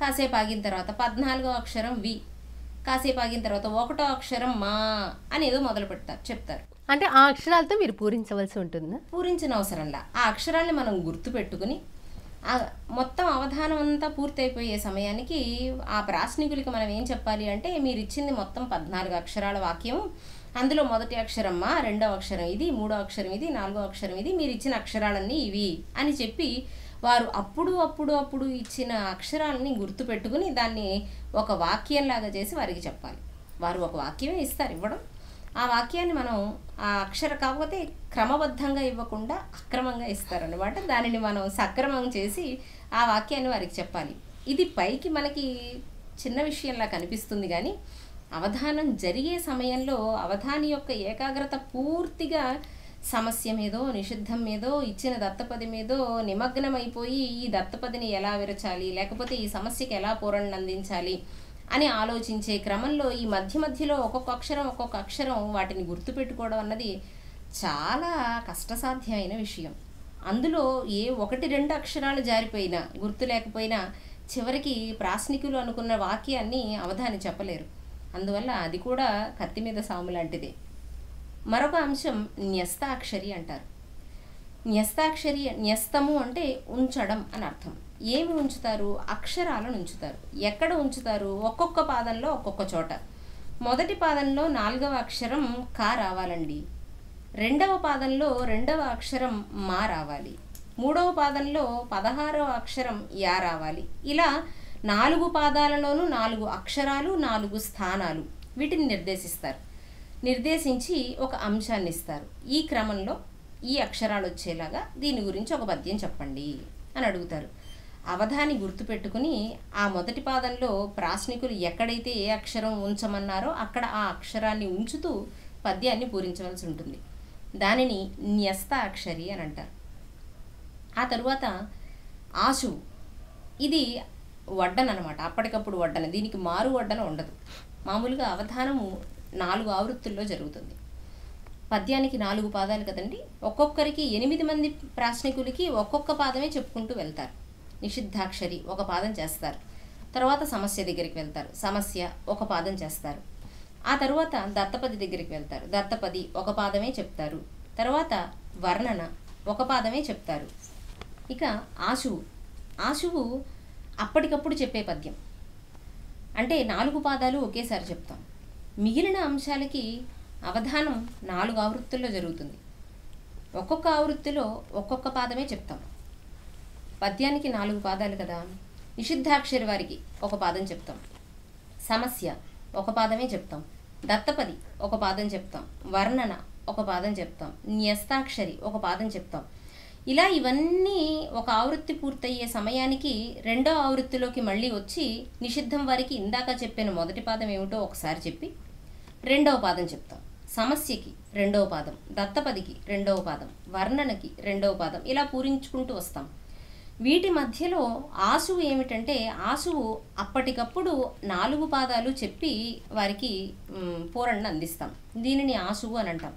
Speaker 2: కాసేపు ఆగిన తర్వాత 14వ అక్షరం వి, కాసేపు ఆగిన తర్వాత 1వ అక్షరం మా అని ఏదో మొదలు చెప్తారు.
Speaker 1: అంటే ఆ అక్షరాలతో మీరు పూరించవలసి ఉంటుందా?
Speaker 2: పూరించిన అవసరంలా ఆ అక్షరాల్ని మనం గుర్తుపెట్టుకుని మొత్తం అవధానం అంతా పూర్తయిపోయే సమయానికి ఆ ప్రాశ్నికులకి మనం ఏం చెప్పాలి అంటే మీరు ఇచ్చింది మొత్తం 14 అక్షరాల వాక్యం, అందులో మొదటి అక్షరం మా, రెండవ అక్షరం ఇది, మూడో అక్షరం ఇది, నాలుగో అక్షరం ఇది, మీరు ఇచ్చిన అక్షరాలన్నీ ఇవి అని చెప్పి వారు అప్పుడు ఇచ్చిన అక్షరాలని గుర్తుపెట్టుకుని దాన్ని ఒక వాక్యంలాగా చేసి వారికి చెప్పాలి. వారు ఒక వాక్యమే ఇస్తారు ఇవ్వడం, ఆ వాక్యాన్ని మనం ఆ అక్షర కాకపోతే క్రమబద్ధంగా ఇవ్వకుండా అక్రమంగా ఇస్తారన్నమాట. దానిని మనం సక్రమం చేసి ఆ వాక్యాన్ని వారికి చెప్పాలి. ఇది పైకి మనకి చిన్న విషయంలా కనిపిస్తుంది, కానీ అవధానం జరిగే సమయంలో అవధాని యొక్క ఏకాగ్రత పూర్తిగా సమస్య మీదో నిషిద్ధం మీదో ఇచ్చిన దత్తపది మీదో నిమగ్నమైపోయి ఈ దత్తపదిని ఎలా విరచాలి, లేకపోతే ఈ సమస్యకి ఎలా పూరణ అందించాలి అని ఆలోచించే క్రమంలో ఈ మధ్యలో ఒక్కొక్క అక్షరం వాటిని గుర్తుపెట్టుకోవడం అన్నది చాలా కష్టసాధ్యమైన విషయం. అందులో 1-2 అక్షరాలు జారిపోయినా గుర్తు లేకపోయినా చివరికి ప్రాశ్నికులు అనుకున్న వాక్యాన్ని అవధాని చెప్పలేరు. అందువల్ల అది కూడా కత్తి మీద సాము లాంటిదే. మరొక అంశం న్యస్తాక్షరి అంటారు. న్యస్తము అంటే ఉంచడం అని అర్థం. ఏమి ఉంచుతారు? అక్షరాలను ఉంచుతారు. ఎక్కడ ఉంచుతారు? ఒక్కొక్క పాదంలో ఒక్కొక్క చోట. మొదటి పాదంలో 4వ అక్షరం కా రావాలండి, రెండవ పాదంలో 2వ అక్షరం మా రావాలి, మూడవ పాదంలో 16వ అక్షరం యా రావాలి. ఇలా 4 పాదాలలోనూ 4 అక్షరాలు 4 స్థానాలు వీటిని నిర్దేశించి ఒక అంశాన్ని ఇస్తారు. ఈ క్రమంలో ఈ అక్షరాలు వచ్చేలాగా దీని గురించి ఒక పద్యం చెప్పండి అని అడుగుతారు. అవధాని గుర్తుపెట్టుకుని ఆ మొదటి పాదంలో ప్రాశ్నికులు ఎక్కడైతే ఏ అక్షరం ఉంచమన్నారో అక్కడ ఆ అక్షరాన్ని ఉంచుతూ పద్యాన్ని పూరించవలసి ఉంటుంది. దానిని న్యస్తాక్షరి అని అంటారు. ఆ తరువాత ఆశు, ఇది వడ్డన అనమాట, అప్పటికప్పుడు వడ్డన. దీనికి మారు వడ్డన ఉండదు. మామూలుగా అవధానము 4 ఆవృత్తుల్లో జరుగుతుంది. పద్యానికి 4 పాదాలు కదండి. ఒక్కొక్కరికి 8 మంది ప్రాశ్నికులకి ఒక్కొక్క పాదమే చెప్పుకుంటూ వెళ్తారు. నిషిద్ధాక్షరి ఒక పాదం చేస్తారు, తర్వాత సమస్య దగ్గరికి వెళ్తారు, సమస్య ఒక పాదం చేస్తారు. ఆ తర్వాత దత్తపది దగ్గరికి వెళ్తారు, దత్తపది ఒక పాదమే చెప్తారు. తర్వాత వర్ణన ఒక పాదమే చెప్తారు. ఇక ఆశువు అప్పటికప్పుడు చెప్పే పద్యం, అంటే 4 పాదాలు ఒకేసారి చెప్తాం. మిగిలిన అంశాలకి అవధానం 4 ఆవృత్తుల్లో జరుగుతుంది. ఒక్కొక్క ఆవృత్తిలో ఒక్కొక్క పాదమే చెప్తాం. పద్యానికి 4 పాదాలు కదా. నిషిద్ధాక్షరి వారికి ఒక పాదం చెప్తాం, సమస్య ఒక పాదమే చెప్తాం, దత్తపది ఒక పాదం చెప్తాం, వర్ణన ఒక పాదం చెప్తాం, న్యస్తాక్షరి ఒక పాదం చెప్తాం. ఇలా ఇవన్నీ ఒక ఆవృత్తి పూర్తయ్యే సమయానికి 2వ ఆవృత్తిలోకి మళ్ళీ వచ్చి నిషిద్ధం వారికి ఇందాక చెప్పిన మొదటి పాదం ఏమిటో ఒకసారి చెప్పి 2వ పాదం చెప్తాం. సమస్యకి 2వ పాదం, దత్తపదికి 2వ పాదం, వర్ణనకి 2వ పాదం, ఇలా పూరించుకుంటూ వస్తాం. వీటి మధ్యలో ఆశువు ఏమిటంటే ఆశువు అప్పటికప్పుడు 4 పాదాలు చెప్పి వారికి పూరణను అందిస్తాం. దీనిని ఆశువు అని అంటాం.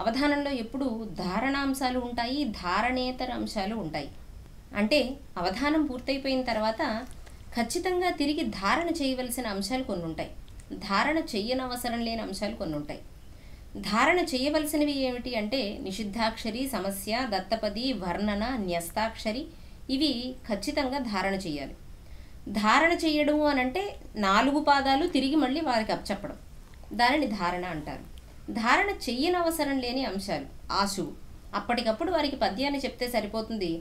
Speaker 2: అవధానంలో ఎప్పుడు ధారణాంశాలు ఉంటాయి, ధారణేతర అంశాలు ఉంటాయి. అంటే అవధానం పూర్తయిపోయిన తర్వాత ఖచ్చితంగా తిరిగి ధారణ చేయవలసిన అంశాలు కొన్ని ఉంటాయి, ధారణ చెయ్యనవసరం లేని అంశాలు కొన్ని ఉంటాయి. ధారణ చేయవలసినవి ఏమిటి అంటే నిషిద్ధాక్షరి, సమస్య, దత్తపది, వర్ణన, న్యస్తాక్షరి ఇవి ఖచ్చితంగా ధారణ చేయాలి. ధారణ చేయడము అనంటే 4 పాదాలు తిరిగి మళ్ళీ వారికి అప్పచెప్పడం, దానిని ధారణ అంటారు. ధారణ చెయ్యనవసరం లేని అంశాలు ఆశువు, అప్పటికప్పుడు వారికి పద్యాన్ని చెప్తే సరిపోతుంది,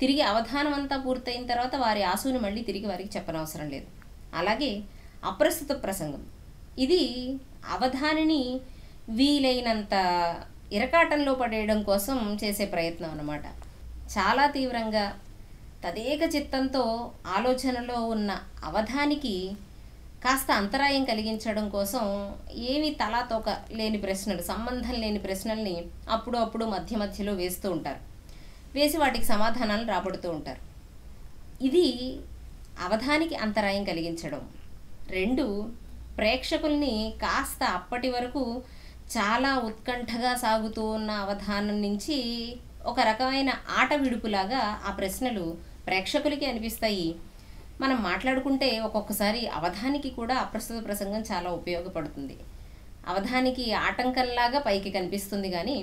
Speaker 2: తిరిగి అవధానం అంతా పూర్తయిన తర్వాత వారి ఆశువుని మళ్ళీ తిరిగి వారికి చెప్పనవసరం లేదు. అలాగే అప్రస్తుత ప్రసంగం, ఇది అవధానిని వీలైనంత ఇరకాటంలో పడేయడం కోసం చేసే ప్రయత్నం అన్నమాట. చాలా తీవ్రంగా తదేక చిత్తంతో ఆలోచనలో ఉన్న అవధానికి కాస్త అంతరాయం కలిగించడం కోసం ఏవి తలాతోక లేని ప్రశ్నలు, సంబంధం లేని ప్రశ్నల్ని అప్పుడు మధ్య మధ్యలో వేస్తూ ఉంటారు, వేసి వాటికి సమాధానాలు రాబడుతూ ఉంటారు. ఇది అవధానికి అంతరాయం కలిగించడం. 2, ప్రేక్షకుల్ని కాస్త అప్పటి వరకు చాలా ఉత్కంఠగా సాగుతూ ఉన్న అవధానం నుంచి ఒక రకమైన ఆట విడుపులాగా ఆ ప్రశ్నలు ప్రేక్షకులకి అనిపిస్తాయి. మనం మాట్లాడుకుంటే ఒక్కొక్కసారి అవధానికి కూడా అప్రస్తుత ప్రసంగం చాలా ఉపయోగపడుతుంది. అవధానికి ఆటంకంలాగా పైకి కనిపిస్తుంది, కానీ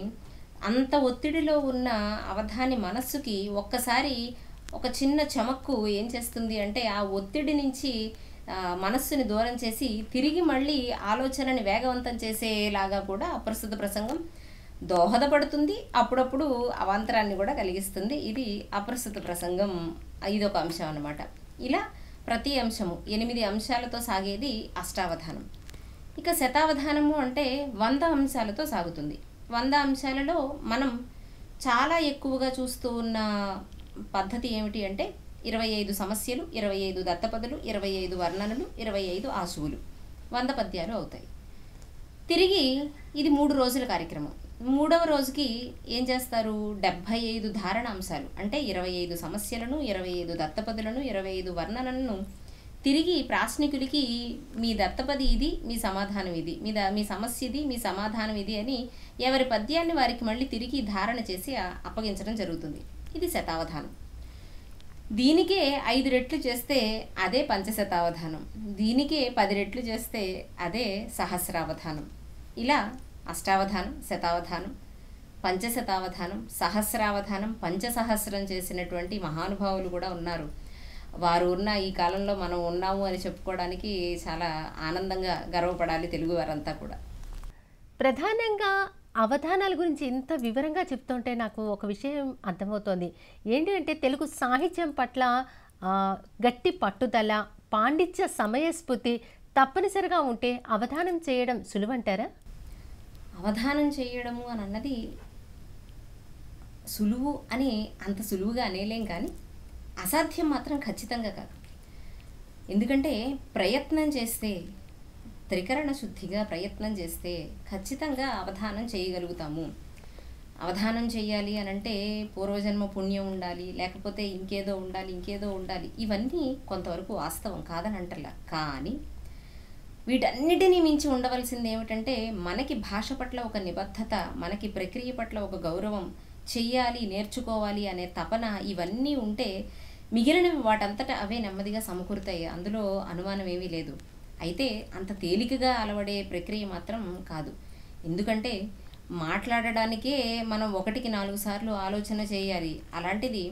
Speaker 2: అంత ఒత్తిడిలో ఉన్న అవధాని మనస్సుకి ఒక్కసారి ఒక చిన్న చమక్కు ఏం చేస్తుంది అంటే ఆ ఒత్తిడి నుంచి మనస్సుని దూరం చేసి తిరిగి మళ్ళీ ఆలోచనని వేగవంతం చేసేలాగా కూడా అప్రస్తుత ప్రసంగం దోహదపడుతుంది, అప్పుడప్పుడు అవాంతరాన్ని కూడా కలిగిస్తుంది. ఇది అప్రస్తుత ప్రసంగం, ఇదొక అంశం అన్నమాట. ఇలా ప్రతి అంశము 8 అంశాలతో సాగేది అష్టావధానం. ఇక శతావధానము అంటే 100 అంశాలతో సాగుతుంది. 100 అంశాలలో మనం చాలా ఎక్కువగా చూస్తూ ఉన్న పద్ధతి ఏమిటి అంటే 25 సమస్యలు, 25 దత్తపదులు, 25 వర్ణనలు, 25 ఆశువులు, 100 పద్యాలు అవుతాయి. తిరిగి ఇది 3 రోజుల కార్యక్రమం. 3వ రోజుకి ఏం చేస్తారు, 75 ధారణ అంశాలు అంటే 25 సమస్యలను, 25 దత్తపదులను, 25 వర్ణనలను తిరిగి ప్రాశ్నికులకి మీ దత్తపది ఇది, మీ సమాధానం ఇది, మీ సమస్య ఇది, మీ సమాధానం ఇది అని ఎవరి పద్యాన్ని వారికి మళ్ళీ తిరిగి ధారణ చేసి అప్పగించడం జరుగుతుంది. ఇది శతావధానం. దీనికే 5 రెట్లు చేస్తే అదే పంచశతావధానం, దీనికే 10 రెట్లు చేస్తే అదే సహస్రావధానం. ఇలా అష్టావధానం, శతావధానం, పంచశతావధానం, సహస్రావధానం, పంచసహస్రం చేసినటువంటి మహానుభావులు కూడా ఉన్నారు. వారు ఉన్న ఈ కాలంలో మనం ఉన్నాము అని చెప్పుకోవడానికి చాలా ఆనందంగా గర్వపడాలి తెలుగు వారంతా కూడా.
Speaker 1: ప్రధానంగా అవధానాల గురించి ఇంత వివరంగా చెప్తుంటే నాకు ఒక విషయం అర్థమవుతోంది. ఏంటి అంటే తెలుగు సాహిత్యం పట్ల గట్టి పట్టుదల, పాండిత్య సమయస్ఫూర్తి తప్పనిసరిగా ఉంటే అవధానం చేయడం సులువంటారా?
Speaker 2: అవధానం చేయడము అని అన్నది సులువు అని అంత సులువుగా అనేలేం, కానీ అసాధ్యం మాత్రం ఖచ్చితంగా కాదు. ఎందుకంటే ప్రయత్నం చేస్తే, త్రికరణ శుద్ధిగా ప్రయత్నం చేస్తే ఖచ్చితంగా అవధానం చేయగలుగుతాము. అవధానం చేయాలి అని అంటే పూర్వజన్మ పుణ్యం ఉండాలి, లేకపోతే ఇంకేదో ఉండాలి. ఇవన్నీ కొంతవరకు వాస్తవం కాదని అంటలా. కానీ వీటన్నిటినీ మించి ఉండవలసింది ఏమిటంటే మనకి భాష పట్ల ఒక నిబద్ధత, మనకి ప్రక్రియ పట్ల ఒక గౌరవం, చెయ్యాలి, నేర్చుకోవాలి అనే తపన, ఇవన్నీ ఉంటే మిగిలినవి వాటంతటా అవే నెమ్మదిగా సమకూరుతాయి. అందులో అనుమానం ఏమీ లేదు. అయితే అంత తేలికగా అలవడే ప్రక్రియ మాత్రం కాదు. ఎందుకంటే మాట్లాడడానికే మనం 1కి 4 సార్లు ఆలోచన చేయాలి. అలాంటిది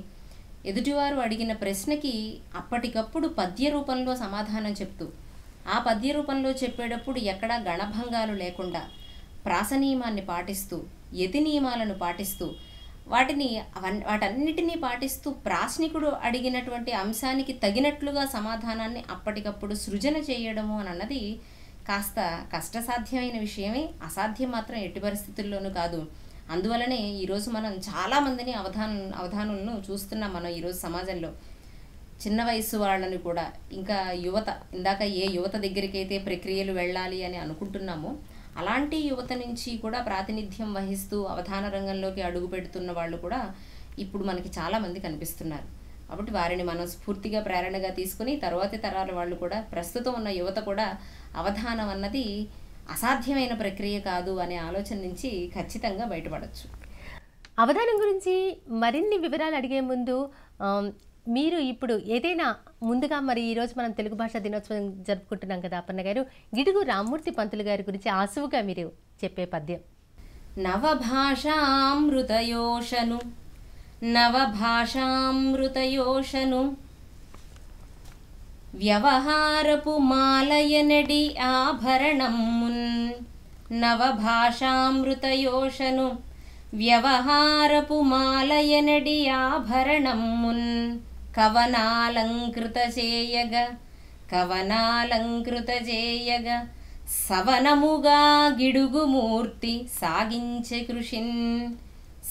Speaker 2: ఎదుటివారు అడిగిన ప్రశ్నకి అప్పటికప్పుడు పద్య రూపంలో సమాధానం చెప్తూ, ఆ పద్య రూపంలో చెప్పేటప్పుడు ఎక్కడా గణభంగాలు లేకుండా ప్రాస నియమాన్ని పాటిస్తూ, యతి నియమాలను పాటిస్తూ, వాటన్నిటినీ పాటిస్తూ ప్రాశ్నికుడు అడిగినటువంటి అంశానికి తగినట్లుగా సమాధానాన్ని అప్పటికప్పుడు సృజన చేయడము అని అన్నది కాస్త కష్టసాధ్యమైన విషయమే, అసాధ్యం మాత్రం ఎట్టి పరిస్థితుల్లోనూ కాదు. అందువలనే ఈరోజు మనం చాలామందిని అవధానులను చూస్తున్నాం. మనం ఈరోజు సమాజంలో చిన్న వయసు వాళ్ళని కూడా, ఇంకా యువత, ఇందాక ఏ యువత దగ్గరికి అయితే ప్రక్రియలు వెళ్ళాలి అని అనుకుంటున్నామో అలాంటి యువత నుంచి కూడా ప్రాతినిధ్యం వహిస్తూ అవధాన రంగంలోకి అడుగు పెడుతున్న వాళ్ళు కూడా ఇప్పుడు మనకి చాలామంది కనిపిస్తున్నారు. కాబట్టి వారిని మనం స్ఫూర్తిగా ప్రేరణగా తీసుకుని తర్వాతి తరాల వాళ్ళు కూడా, ప్రస్తుతం ఉన్న యువత కూడా అవధానం అన్నది అసాధ్యమైన ప్రక్రియ కాదు అనే ఆలోచన నుంచి ఖచ్చితంగా బయటపడవచ్చు.
Speaker 1: అవధానం గురించి మరిన్ని వివరాలు అడిగే ముందు మీరు ఇప్పుడు ఏదైనా ముందుగా మరి ఈరోజు మనం తెలుగు భాషా దినోత్సవం జరుపుకుంటున్నాం కదా అపర్ణ గారు, గిడుగు రామ్మూర్తి పంతులు గారి గురించి ఆసువుగా మీరు చెప్పే పద్యం.
Speaker 2: నవభాషామృతయోషను నవభాషామృతయోషను వ్యవహారపు మాలయనడి ఆభరణమున్ నవభాషామృతయోషను వ్యవహారపు మాలయనడి ఆభరణమున్ కవనాలంకృత చేయగ సవనముగా గిడుగుమూర్తి సాగించే కృషిన్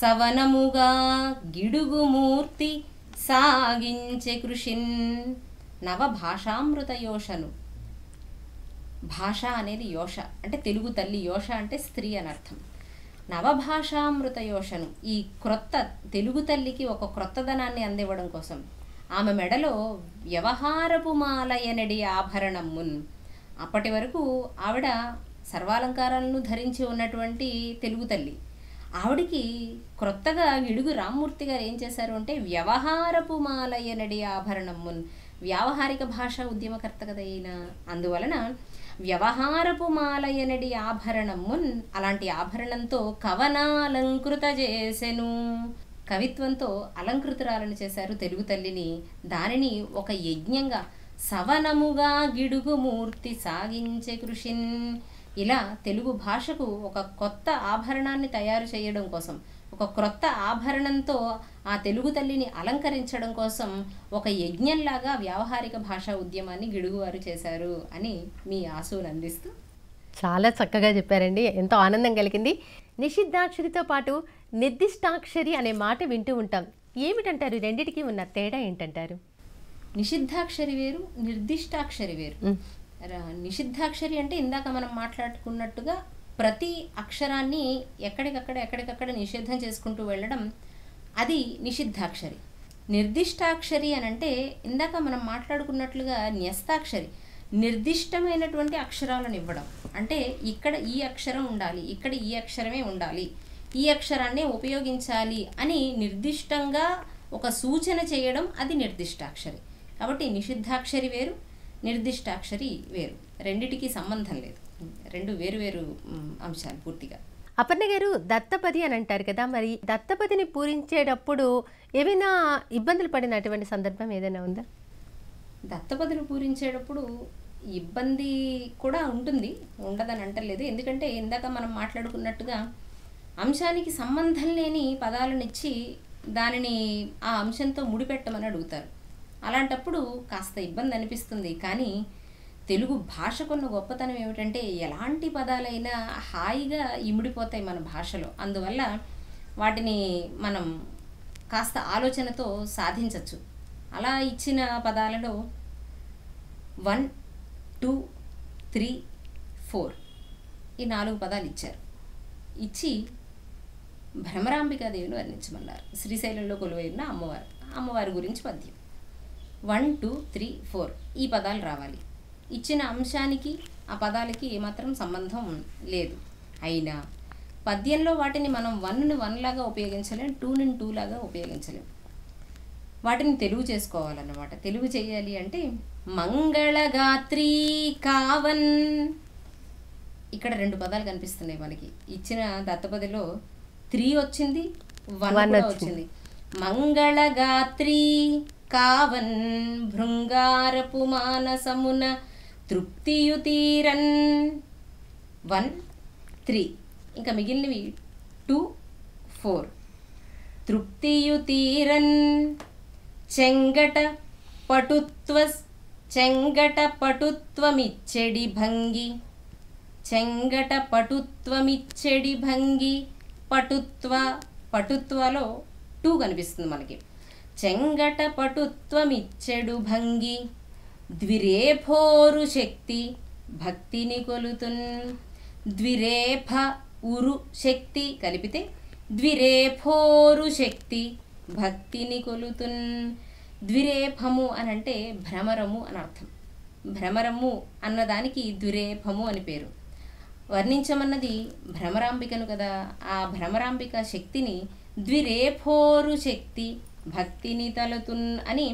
Speaker 2: సవనముగా గిడుగుమూర్తి సాగించే కృషిన్. నవభాషామృత యోషను. భాష అనేది యోష అంటే తెలుగు తల్లి, యోష అంటే స్త్రీ అని అర్థం. నవభాషామృత యోషను, ఈ క్రొత్త తెలుగు తల్లికి ఒక క్రొత్తదనాన్ని అందివ్వడం కోసం ఆమె మెడలో వ్యవహారపు మాలయనడి ఆభరణమున్. అప్పటి వరకు ఆవిడ సర్వాలంకారాలను ధరించి ఉన్నటువంటి తెలుగు తల్లి. ఆవిడికి క్రొత్తగా గిడుగు రామ్మూర్తి గారు ఏం చేశారు అంటే వ్యవహారపు మాలయనడి ఆభరణమున్. వ్యావహారిక భాషా ఉద్యమకర్త కదా ఈయన, అందువలన వ్యవహారపు మాలయనడి ఆభరణమున్, అలాంటి ఆభరణంతో కవనాలంకృత చేసెను, కవిత్వంతో అలంకృతురాలను చేశారు తెలుగు తల్లిని. దానిని ఒక యజ్ఞంగా సవనముగా గిడుగుమూర్తి సాగించే కృషిన్. ఇలా తెలుగు భాషకు ఒక కొత్త ఆభరణాన్ని తయారు చేయడం కోసం, ఒక క్రొత్త ఆభరణంతో ఆ తెలుగు తల్లిని అలంకరించడం కోసం ఒక యజ్ఞంలాగా వ్యావహారిక భాషా ఉద్యమాన్ని గిడుగువారు చేశారు అని మీ ఆశువును అందిస్తూ.
Speaker 1: చాలా చక్కగా చెప్పారండి, ఎంతో ఆనందం కలిగింది. నిషిద్ధాక్షరితో పాటు నిర్దిష్టాక్షరి అనే మాట వింటూ ఉంటాం. ఏమిటంటారు, రెండిటికి ఉన్న తేడా ఏంటంటారు?
Speaker 2: నిషిద్ధాక్షరి వేరు, నిర్దిష్టాక్షరి వేరు. నిషిద్ధాక్షరి అంటే ఇందాక మనం మాట్లాడుకున్నట్టుగా ప్రతి అక్షరాన్ని ఎక్కడికక్కడ నిషేధం చేసుకుంటూ వెళ్ళడం, అది నిషిద్ధాక్షరి. నిర్దిష్టాక్షరి అని అంటే ఇందాక మనం మాట్లాడుకున్నట్లుగా న్యస్తాక్షరి, నిర్దిష్టమైనటువంటి అక్షరాలను ఇవ్వడం. అంటే ఇక్కడ ఈ అక్షరం ఉండాలి, ఇక్కడ ఈ అక్షరమే ఉండాలి, ఈ అక్షరాన్నే ఉపయోగించాలి అని నిర్దిష్టంగా ఒక సూచన చేయడం, అది నిర్దిష్టాక్షరి. కాబట్టి నిషిద్ధాక్షరి వేరు, నిర్దిష్టాక్షరి వేరు. రెండిటికి సంబంధం లేదు, రెండు వేరు వేరు అంశాలు పూర్తిగా.
Speaker 1: అపర్ణ గారు, దత్తపది అని అంటారు కదా, మరి దత్తపదిని పూరించేటప్పుడు ఏమైనా ఇబ్బందులు పడినటువంటి సందర్భం ఏదైనా ఉందా?
Speaker 2: దత్తపదులు పూరించేటప్పుడు ఇబ్బంది కూడా ఉంటుంది, ఉండదని అంటలేదు. ఎందుకంటే ఇందాక మనం మాట్లాడుకున్నట్టుగా అంశానికి సంబంధం లేని పదాలనిచ్చి దానిని ఆ అంశంతో ముడిపెట్టమని అడుగుతారు. అలాంటప్పుడు కాస్త ఇబ్బంది అనిపిస్తుంది. కానీ తెలుగు భాషకున్న గొప్పతనం ఏమిటంటే ఎలాంటి పదాలైనా హాయిగా ఇమిడిపోతాయి మన భాషలో. అందువల్ల వాటిని మనం కాస్త ఆలోచనతో సాధించవచ్చు. అలా ఇచ్చిన పదాలలో 1, 2, 3, 4 ఈ 4 పదాలు ఇచ్చారు. ఇచ్చి భ్రమరాంబికాదేవిని వర్ణించమన్నారు. శ్రీశైలంలో కొలువైన అమ్మవారి గురించి పద్యం. 1, 2, 3, 4 ఈ పదాలు రావాలి. ఇచ్చిన అంశానికి ఆ పదాలకి ఏమాత్రం సంబంధం లేదు. అయినా పద్యంలో వాటిని మనం 1ని 1 లాగా ఉపయోగించలేం, 2ని 2 లాగా ఉపయోగించలేం. వాటిని తెలుగు చేసుకోవాలన్నమాట. తెలుగు చేయాలి అంటే మంగళగాత్రీ కావన్. ఇక్కడ 2 పదాలు కనిపిస్తున్నాయి మనకి. ఇచ్చిన దత్తపదిలో 3 వచ్చింది, 1 కూడా వచ్చింది. మంగళగాత్రీ కావన్ భృంగారపు మానసమున తృప్తియుతీరన్. 1, 3 ఇంకా మిగిలినవి 2, 4. తృప్తియుతీరన్ చెంగట పటుత్వమిచ్చెడి భంగి. చెంగట పటుత్వమిచ్చెడి భంగి. పటుత్వలో 2 కనిపిస్తుంది మనకి. చెంగట పటుత్వమిచ్చెడు భంగి. ద్విరేఫోరు శక్తి భక్తిని కొలుతున్. ద్విరేఫ ఉరు శక్తి కలిపితే ద్విరేఫోరు శక్తి భక్తిని కొలుతున్. ద్విరేఫము అని అంటే భ్రమరము అని అర్థం. భ్రమరము అన్నదానికి ద్విరేఫము అని పేరు. వర్ణించమన్నది భ్రమరాంబికను కదా. ఆ భ్రమరాంబిక శక్తిని ద్విరేఫోరు శక్తి భక్తిని తలుతున్ అని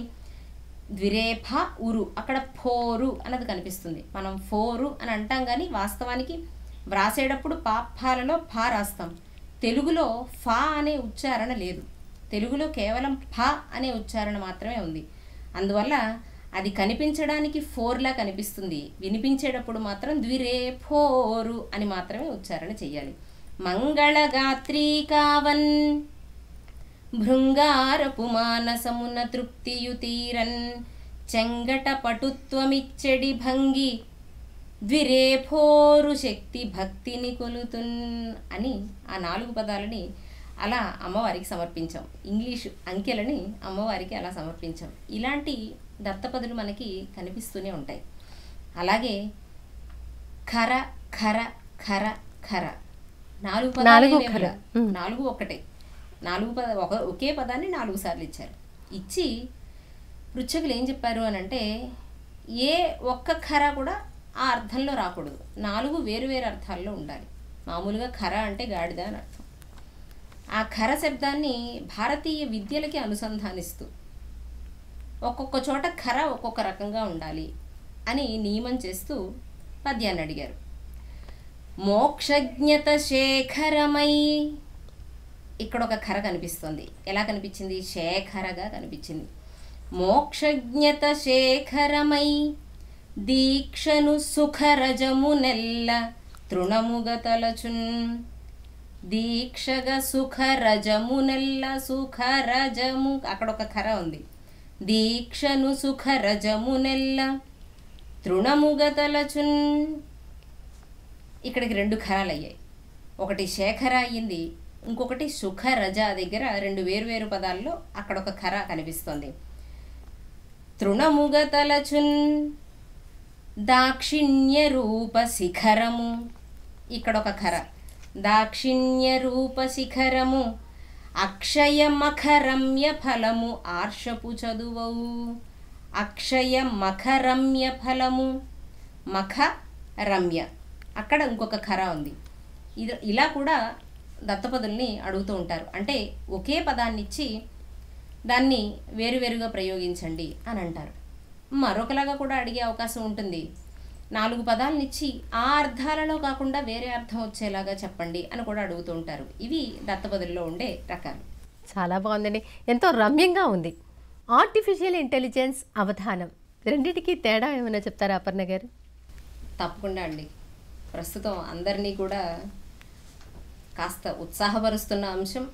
Speaker 2: ద్విరేఫ ఉరు, అక్కడ ఫోరు అన్నది కనిపిస్తుంది. మనం ఫోరు అని అంటాం కానీ వాస్తవానికి వ్రాసేటప్పుడు పాపాలలో ఫా రాస్తాం. తెలుగులో ఫా అనే ఉచ్చారణ లేదు. తెలుగులో కేవలం ఫ అనే ఉచ్చారణ మాత్రమే ఉంది. అందువల్ల అది కనిపించడానికి ఫోర్లా కనిపిస్తుంది, వినిపించేటప్పుడు మాత్రం ద్విరేఫోరు అని మాత్రమే ఉచ్చారణ చెయ్యాలి. మంగళగాత్రీ కావన్ భృంగారపు మానసమున తృప్తియుతీరన్ చెంగట పటుత్వమిచ్చడి భంగి ద్విరేఫోరు శక్తి భక్తిని కొలుతున్ అని ఆ 4 పదాలని అలా అమ్మవారికి సమర్పించాం. ఇంగ్లీషు అంకెలని అమ్మవారికి అలా సమర్పించాం. ఇలాంటి దత్తపదులు మనకి కనిపిస్తూనే ఉంటాయి. అలాగే ఖర ఖర ఖర ఖర 4 పదాలు, 4 ఒకటే, 4 ఒకే పదాన్ని 4 సార్లు ఇచ్చారు. ఇచ్చి పృచ్ఛకులు ఏం చెప్పారు అని అంటే, ఏ ఒక్క ఖర కూడా ఆ అర్థంలో రాకూడదు, 4 వేరు వేరు అర్థాల్లో ఉండాలి. మామూలుగా ఖర అంటే గాడిద అని అర్థం. ఆ ఖర శబ్దాన్ని భారతీయ విద్యలకి అనుసంధానిస్తూ ఒక్కొక్క చోట ఖర ఒక్కొక్క రకంగా ఉండాలి అని నియమం చేస్తూ పద్యాన్ని అడిగారు. మోక్షజ్ఞత శేఖరమై, ఇక్కడ ఒక ఖర కనిపిస్తుంది. ఎలా కనిపించింది? శేఖరగా కనిపించింది. మోక్షజ్ఞత శేఖరమై దీక్షను సుఖరజమునెల్ల తృణముగతలచున్. దీక్షగా సుఖరజమునెల్ల, సుఖరజము అక్కడ ఒక ఖర ఉంది. దీక్షను సుఖరజమునెల్ల తృణముగతలచున్. ఇక్కడికి 2 ఖరాలు అయ్యాయి. ఒకటి శేఖర అయ్యింది, ఇంకొకటి సుఖరజ దగ్గర 2 వేరు పదాల్లో అక్కడ ఒక ఖర కనిపిస్తుంది. తృణముగతలచున్ దాక్షిణ్య రూప శిఖరము, ఇక్కడ ఒక ఖర. దాక్షిణ్య రూప శిఖరము అక్షయ మఖరమ్య ఫలము ఆర్షపు చదువవు. అక్షయ మఖరమ్య ఫలము, మఖ రమ్య, అక్కడ ఇంకొక ఖర ఉంది. ఇలా కూడా దత్తపదుల్ని అడుగుతూ ఉంటారు. అంటే ఒకే పదాన్ని ఇచ్చి దాన్ని వేరువేరుగా ప్రయోగించండి అని అంటారు. మరొకలాగా కూడా అడిగే అవకాశం ఉంటుంది. 4 పదాలను ఇచ్చి ఆ అర్థాలలో కాకుండా వేరే అర్థం వచ్చేలాగా చెప్పండి అని కూడా అడుగుతూ ఉంటారు. ఇవి దత్తపదుల్లో ఉండే రకాలు.
Speaker 1: చాలా బాగుందండి, ఎంతో రమ్యంగా ఉంది. ఆర్టిఫిషియల్ ఇంటెలిజెన్స్, అవధానం రెండింటికి తేడా ఏమైనా చెప్తారా అపర్ణ గారు?
Speaker 2: తప్పకుండా అండి. ప్రస్తుతం అందరినీ కూడా కాస్త ఉత్సాహపరుస్తున్న అంశం,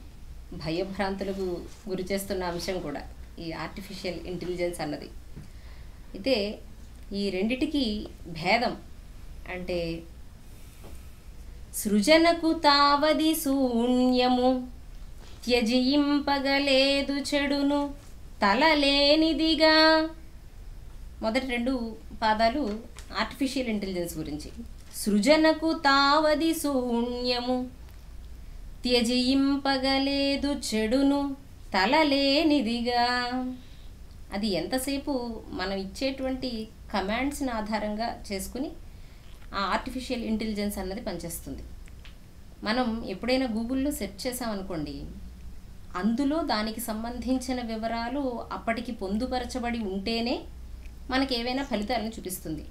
Speaker 2: భయభ్రాంతులకు గురి చేస్తున్న అంశం కూడా ఈ ఆర్టిఫిషియల్ ఇంటెలిజెన్స్ అన్నది. అయితే ఈ రెండిటికి భేదం అంటే, సృజనకు తావది శూన్యము త్యజింపగలేదు చెడును తలలేనిదిగా. మొదటి 2 పాదాలు ఆర్టిఫిషియల్ ఇంటెలిజెన్స్ గురించి. సృజనకు తావది శూన్యము త్యజింపగలేదు చెడును తలలేనిదిగా. అది ఎంతసేపు మనం ఇచ్చేటువంటి కమాండ్స్ని ఆధారంగా చేసుకుని ఆ ఆర్టిఫిషియల్ ఇంటెలిజెన్స్ అన్నది పనిచేస్తుంది. మనం ఎప్పుడైనా గూగుల్లో సెర్చ్ చేసామనుకోండి, అందులో దానికి సంబంధించిన వివరాలు అప్పటికి పొందుపరచబడి ఉంటేనే మనకి ఏవైనా ఫలితాలను చూపిస్తుంది.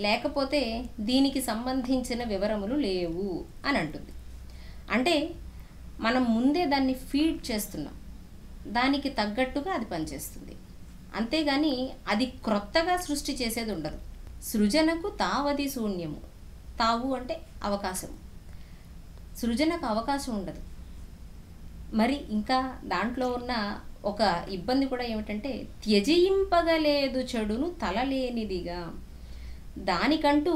Speaker 2: లేకపోతే దీనికి సంబంధించిన వివరములు లేవు అని అంటుంది. అంటే మనం ముందే దాన్ని ఫీడ్ చేస్తున్నాం, దానికి తగ్గట్టుగా అది పనిచేస్తుంది. అంతేగాని అది క్రొత్తగా సృష్టి చేసేది ఉండదు. సృజనకు తావది శూన్యము, తావు అంటే అవకాశం, సృజనకు అవకాశం ఉండదు. మరి ఇంకా దాంట్లో ఉన్న ఒక ఇబ్బంది కూడా ఏమిటంటే, త్యజింపగలేదు చెడును తలలేనిదిగా. దానికంటూ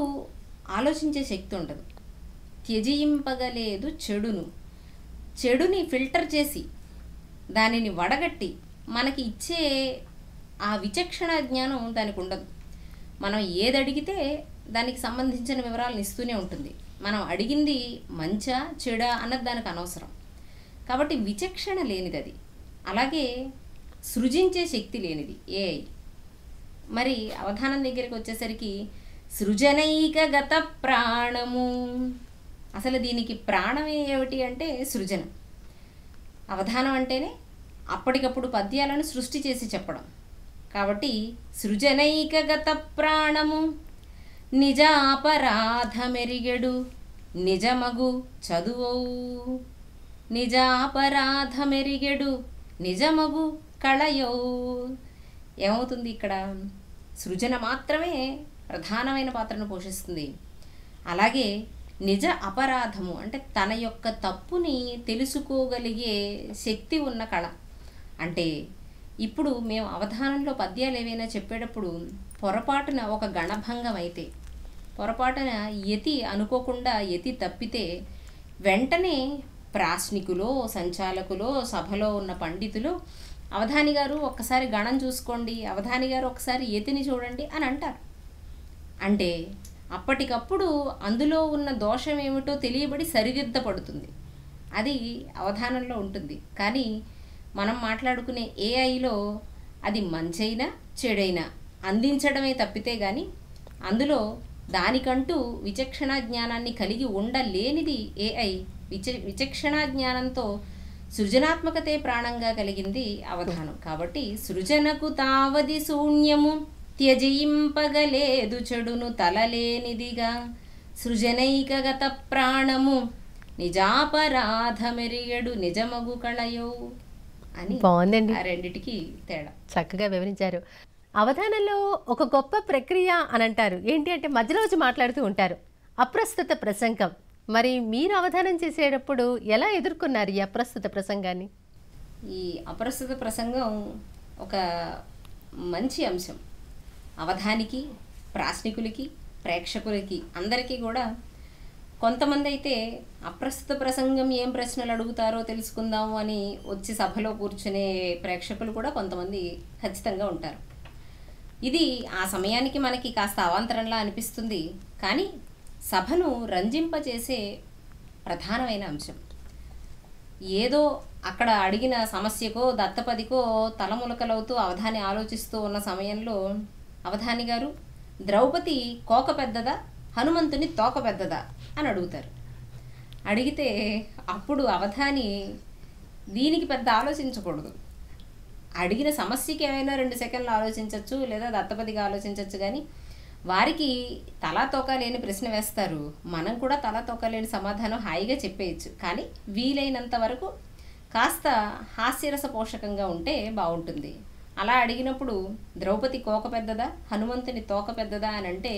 Speaker 2: ఆలోచించే శక్తి ఉండదు. త్యజింపగలేదు చెడును, చెడుని ఫిల్టర్ చేసి దానిని వడగట్టి మనకి ఇచ్చే ఆ విచక్షణ జ్ఞానం దానికి ఉండదు. మనం ఏది అడిగితే దానికి సంబంధించిన వివరాలను ఇస్తూనే ఉంటుంది. మనం అడిగింది మంచా చెడా అన్నది దానికి అనవసరం. కాబట్టి విచక్షణ లేనిది అది. అలాగే సృజించే శక్తి లేనిది ఏఐ. మరి అవధానం దగ్గరికి వచ్చేసరికి సృజనైక గత ప్రాణము. అసలు దీనికి ప్రాణం ఏమిటి అంటే సృజన. అవధానం అంటేనే అప్పటికప్పుడు పద్యాలను సృష్టి చేసి చెప్పడం. కాబట్టి సృజనైకగత ప్రాణము నిజాపరాధమెరిగెడు నిజమగు చదువౌ నిజాపరాధమెరిగెడు నిజమగు కళయౌ. ఏమవుతుంది ఇక్కడ? సృజన మాత్రమే ప్రధానమైన పాత్రను పోషిస్తుంది. అలాగే నిజ అపరాధము అంటే తన యొక్క తప్పుని తెలుసుకోగలిగే శక్తి ఉన్న కళ. అంటే ఇప్పుడు మేము అవధానంలో పద్యాలు ఏవైనా చెప్పేటప్పుడు పొరపాటున ఒక గణభంగం అయితే, పొరపాటున యతి అనుకోకుండా యతి తప్పితే వెంటనే ప్రాశ్నికులో సంచాలకులో సభలో ఉన్న పండితులు అవధాని గారు ఒక్కసారి గణం చూసుకోండి, అవధాని గారు ఒకసారి యతిని చూడండి అని అంటారు. అంటే అప్పటికప్పుడు అందులో ఉన్న దోషం ఏమిటో తెలియబడి సరిదిద్దపడుతుంది. అది అవధానంలో ఉంటుంది. కానీ మనం మాట్లాడుకునే ఏఐలో అది మంచైనా చెడైనా అందించడమే తప్పితే కానీ అందులో దానికంటూ విచక్షణా జ్ఞానాన్ని కలిగి ఉండలేనిది ఏఐ. విచక్షణా జ్ఞానంతో సృజనాత్మకతే ప్రాణంగా కలిగింది అవధానం. కాబట్టి సృజనకు తావది శూన్యము త్యజింపగలేదు చెడును తలలేనిదిగా సృజనైకగత ప్రాణము నిజాపరాధమెరిగెడు నిజమగు కళయో అని.
Speaker 1: బాగుందండి.
Speaker 2: ఆ రెండిటికి తేడా
Speaker 1: చక్కగా వివరించారు. అవధానంలో ఒక గొప్ప ప్రక్రియ అని అంటారు. ఏంటి అంటే మధ్య రోజు మాట్లాడుతూ ఉంటారు, అప్రస్తుత ప్రసంగం. మరి మీరు అవధానం చేసేటప్పుడు ఎలా ఎదుర్కొన్నారు ఈ అప్రస్తుత ప్రసంగాన్ని?
Speaker 2: ఈ అప్రస్తుత ప్రసంగం ఒక మంచి అంశం. అవధానికి, ప్రాశ్నికులకి, ప్రేక్షకులకి అందరికీ కూడా. కొంతమంది అయితే అప్రస్తుత ప్రసంగం ఏం ప్రశ్నలు అడుగుతారో తెలుసుకుందాము అని వచ్చి సభలో కూర్చునే ప్రేక్షకులు కూడా కొంతమంది ఖచ్చితంగా ఉంటారు. ఇది ఆ సమయానికి మనకి కాస్త అవాంతరంలా అనిపిస్తుంది. కానీ సభను రంజింపచేసే ప్రధానమైన అంశం. ఏదో అక్కడ అడిగిన సమస్యకో దత్తపదికో తలములకలవుతూ అవధాని ఆలోచిస్తూ ఉన్న సమయంలో అవధాని గారు ద్రౌపది కోక పెద్దదా హనుమంతుని తోక పెద్దదా అని అడుగుతారు. అడిగితే అప్పుడు అవధాని దీనికి పెద్ద ఆలోచించకూడదు, అడిగిన సమస్యకి ఏమైనా 2 సెకండ్లు ఆలోచించవచ్చు లేదా దత్తపదిగా ఆలోచించవచ్చు. కానీ వారికి తలా తోక లేని ప్రశ్న వేస్తారు, మనం కూడా తలా తోక లేని సమాధానం హాయిగా చెప్పేయచ్చు. కానీ వీలైనంత వరకు కాస్త హాస్యరస పోషకంగా ఉంటే బాగుంటుంది. అలా అడిగినప్పుడు ద్రౌపది కోక పెద్దదా హనుమంతుని తోక పెద్దదా అని అంటే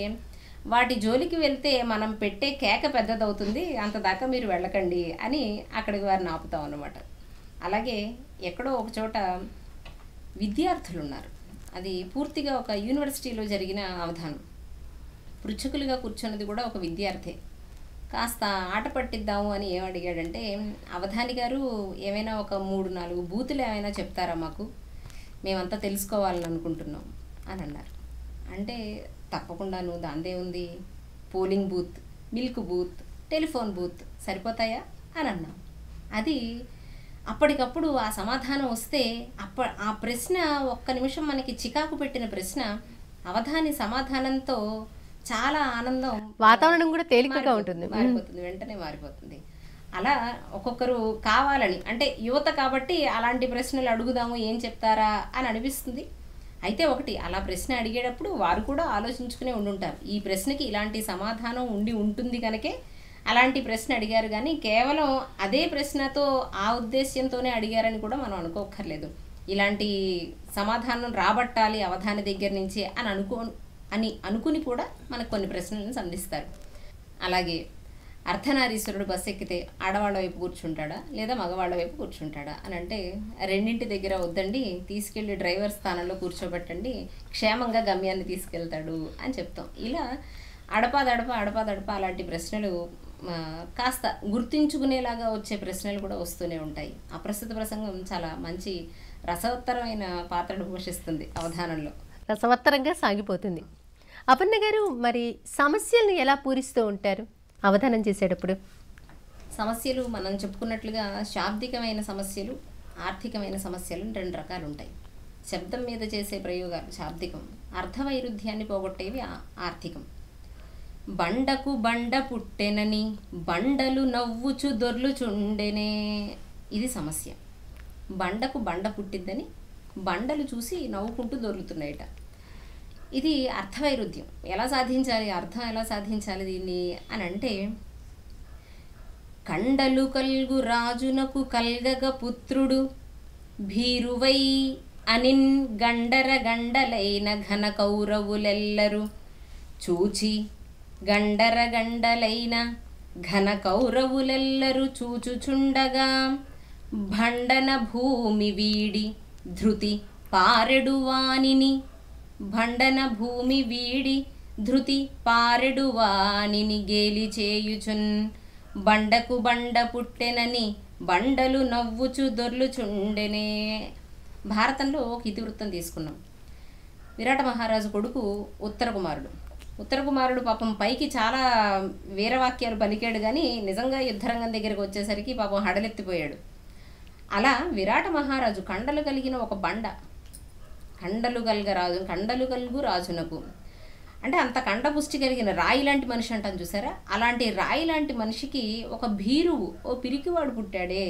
Speaker 2: వాటి జోలికి వెళ్తే మనం పెట్టే కేక పెద్దదవుతుంది, అంతదాకా మీరు వెళ్ళకండి అని అక్కడికి వారిని ఆపుతాం అన్నమాట. అలాగే ఎక్కడో ఒక చోట విద్యార్థులు ఉన్నారు. అది పూర్తిగా ఒక యూనివర్సిటీలో జరిగిన అవధానం. పృచ్ఛకులుగా కూర్చున్నది కూడా ఒక విద్యార్థి. కాస్త ఆట పట్టిద్దాము అని ఏం అడిగాడంటే, అవధాని గారు ఏమైనా ఒక 3-4 బూతులు ఏమైనా చెప్తారా మాకు, మేమంతా తెలుసుకోవాలని అనుకుంటున్నాం అని అన్నారు. అంటే తప్పకుండాను, దాందే ఉంది, polling booth, milk booth, telephone booth సరిపోతాయా అని అన్నాం. అది అప్పటికప్పుడు ఆ సమాధానం వస్తే ఆ ప్రశ్న ఒక్క నిమిషం మనకి చికాకు పెట్టిన ప్రశ్న అవధాని సమాధానంతో చాలా ఆనందం,
Speaker 1: వాతావరణం కూడా తేలికగా ఉంటుంది,
Speaker 2: మారిపోతుంది, వెంటనే మారిపోతుంది. అలా ఒక్కొక్కరు కావాలని, అంటే యువత కాబట్టి అలాంటి ప్రశ్నలు అడుగుదాము ఏం చెప్తారా అని అనిపిస్తుంది. అయితే ఒకటి, అలా ప్రశ్న అడిగేటప్పుడు వారు కూడా ఆలోచించుకునే ఉండుంటారు, ఈ ప్రశ్నకి ఇలాంటి సమాధానం ఉండి ఉంటుంది కనుకే అలాంటి ప్రశ్న అడిగారు. కానీ కేవలం అదే ప్రశ్నతో ఆ ఉద్దేశ్యంతోనే అడిగారని కూడా మనం అనుకోక్కర్లేదు. ఇలాంటి సమాధానం రాబట్టాలి అవధాని దగ్గర నుంచి అని అనుకుని కూడా మనకు కొన్ని ప్రశ్నలను సంధిస్తారు. అలాగే అర్ధనారీశ్వరుడు బస్సు ఎక్కితే ఆడవాళ్ళ వైపు కూర్చుంటాడా లేదా మగవాళ్ళ వైపు కూర్చుంటాడా అని అంటే, రెండింటి దగ్గర వద్దండి, తీసుకెళ్ళి డ్రైవర్ స్థానంలో కూర్చోబెట్టండి, క్షేమంగా గమ్యాన్ని తీసుకెళ్తాడు అని చెప్తాం. ఇలా అడపాదడప అలాంటి ప్రశ్నలు కాస్త గుర్తించుకునేలాగా వచ్చే ప్రశ్నలు కూడా వస్తూనే ఉంటాయి. అప్రస్తుత ప్రసంగం చాలా మంచి రసవత్తరమైన పాత్రను పోషిస్తుంది అవధానంలో,
Speaker 1: రసవత్తరంగా సాగిపోతుంది. అపర్ణ గారు, మరి సమస్యలను ఎలా పూరిస్తూ ఉంటారు అవధానం చేసేటప్పుడు?
Speaker 2: సమస్యలు మనం చెప్పుకున్నట్లుగా శాబ్దికమైన సమస్యలు, ఆర్థికమైన సమస్యలు 2 రకాలు ఉంటాయి. శబ్దం మీద చేసే ప్రయోగాలు శాబ్దికం, అర్థవైరుధ్యాన్ని పోగొట్టేవి ఆర్థికం. బండకు బండ పుట్టెనని బండలు నవ్వుచు దొర్లుచుండెనే, ఇది సమస్య. బండకు బండ పుట్టిందని బండలు చూసి నవ్వుకుంటూ దొర్లుతున్నాయట. ఇది అర్థవైరుధ్యం. ఎలా సాధించాలి, అర్థం ఎలా సాధించాలి దీన్ని అని అంటే, కండలు కల్గు రాజునకు కల్గగ పుత్రుడు భీరువై అనిన్ గండర గండలైన ఘన కౌరవులెల్లరు చూచి, గండర గండలైన ఘన కౌరవులెల్లరు చూచుచుండగా భండన భూమి వీడి ధృతి పారెడు వానిని, భండన భూమి వీడి ధృతి పారెడు వానిని గేలి చేయుచున్ బండకు బండ పుట్టెనని బండలు నవ్వుచు దొర్లుచుండెనే. భారతంలో ఒక ఇతివృత్తం తీసుకున్నాం. విరాట మహారాజు కొడుకు ఉత్తర కుమారుడు పాపం పైకి చాలా వీరవాక్యాలు పలికాడు, కానీ నిజంగా యుద్ధరంగం దగ్గరికి వచ్చేసరికి పాపం హడలెత్తిపోయాడు. అలా విరాట మహారాజు కండలు కలిగిన ఒక బండ, కండలు కలుగు రాజునకు అంటే అంత కండపుష్టి కలిగిన రాయి లాంటి మనిషి అంటాను చూసారా, అలాంటి రాయి లాంటి మనిషికి ఒక భీరువు, ఓ పిరికివాడు పుట్టాడే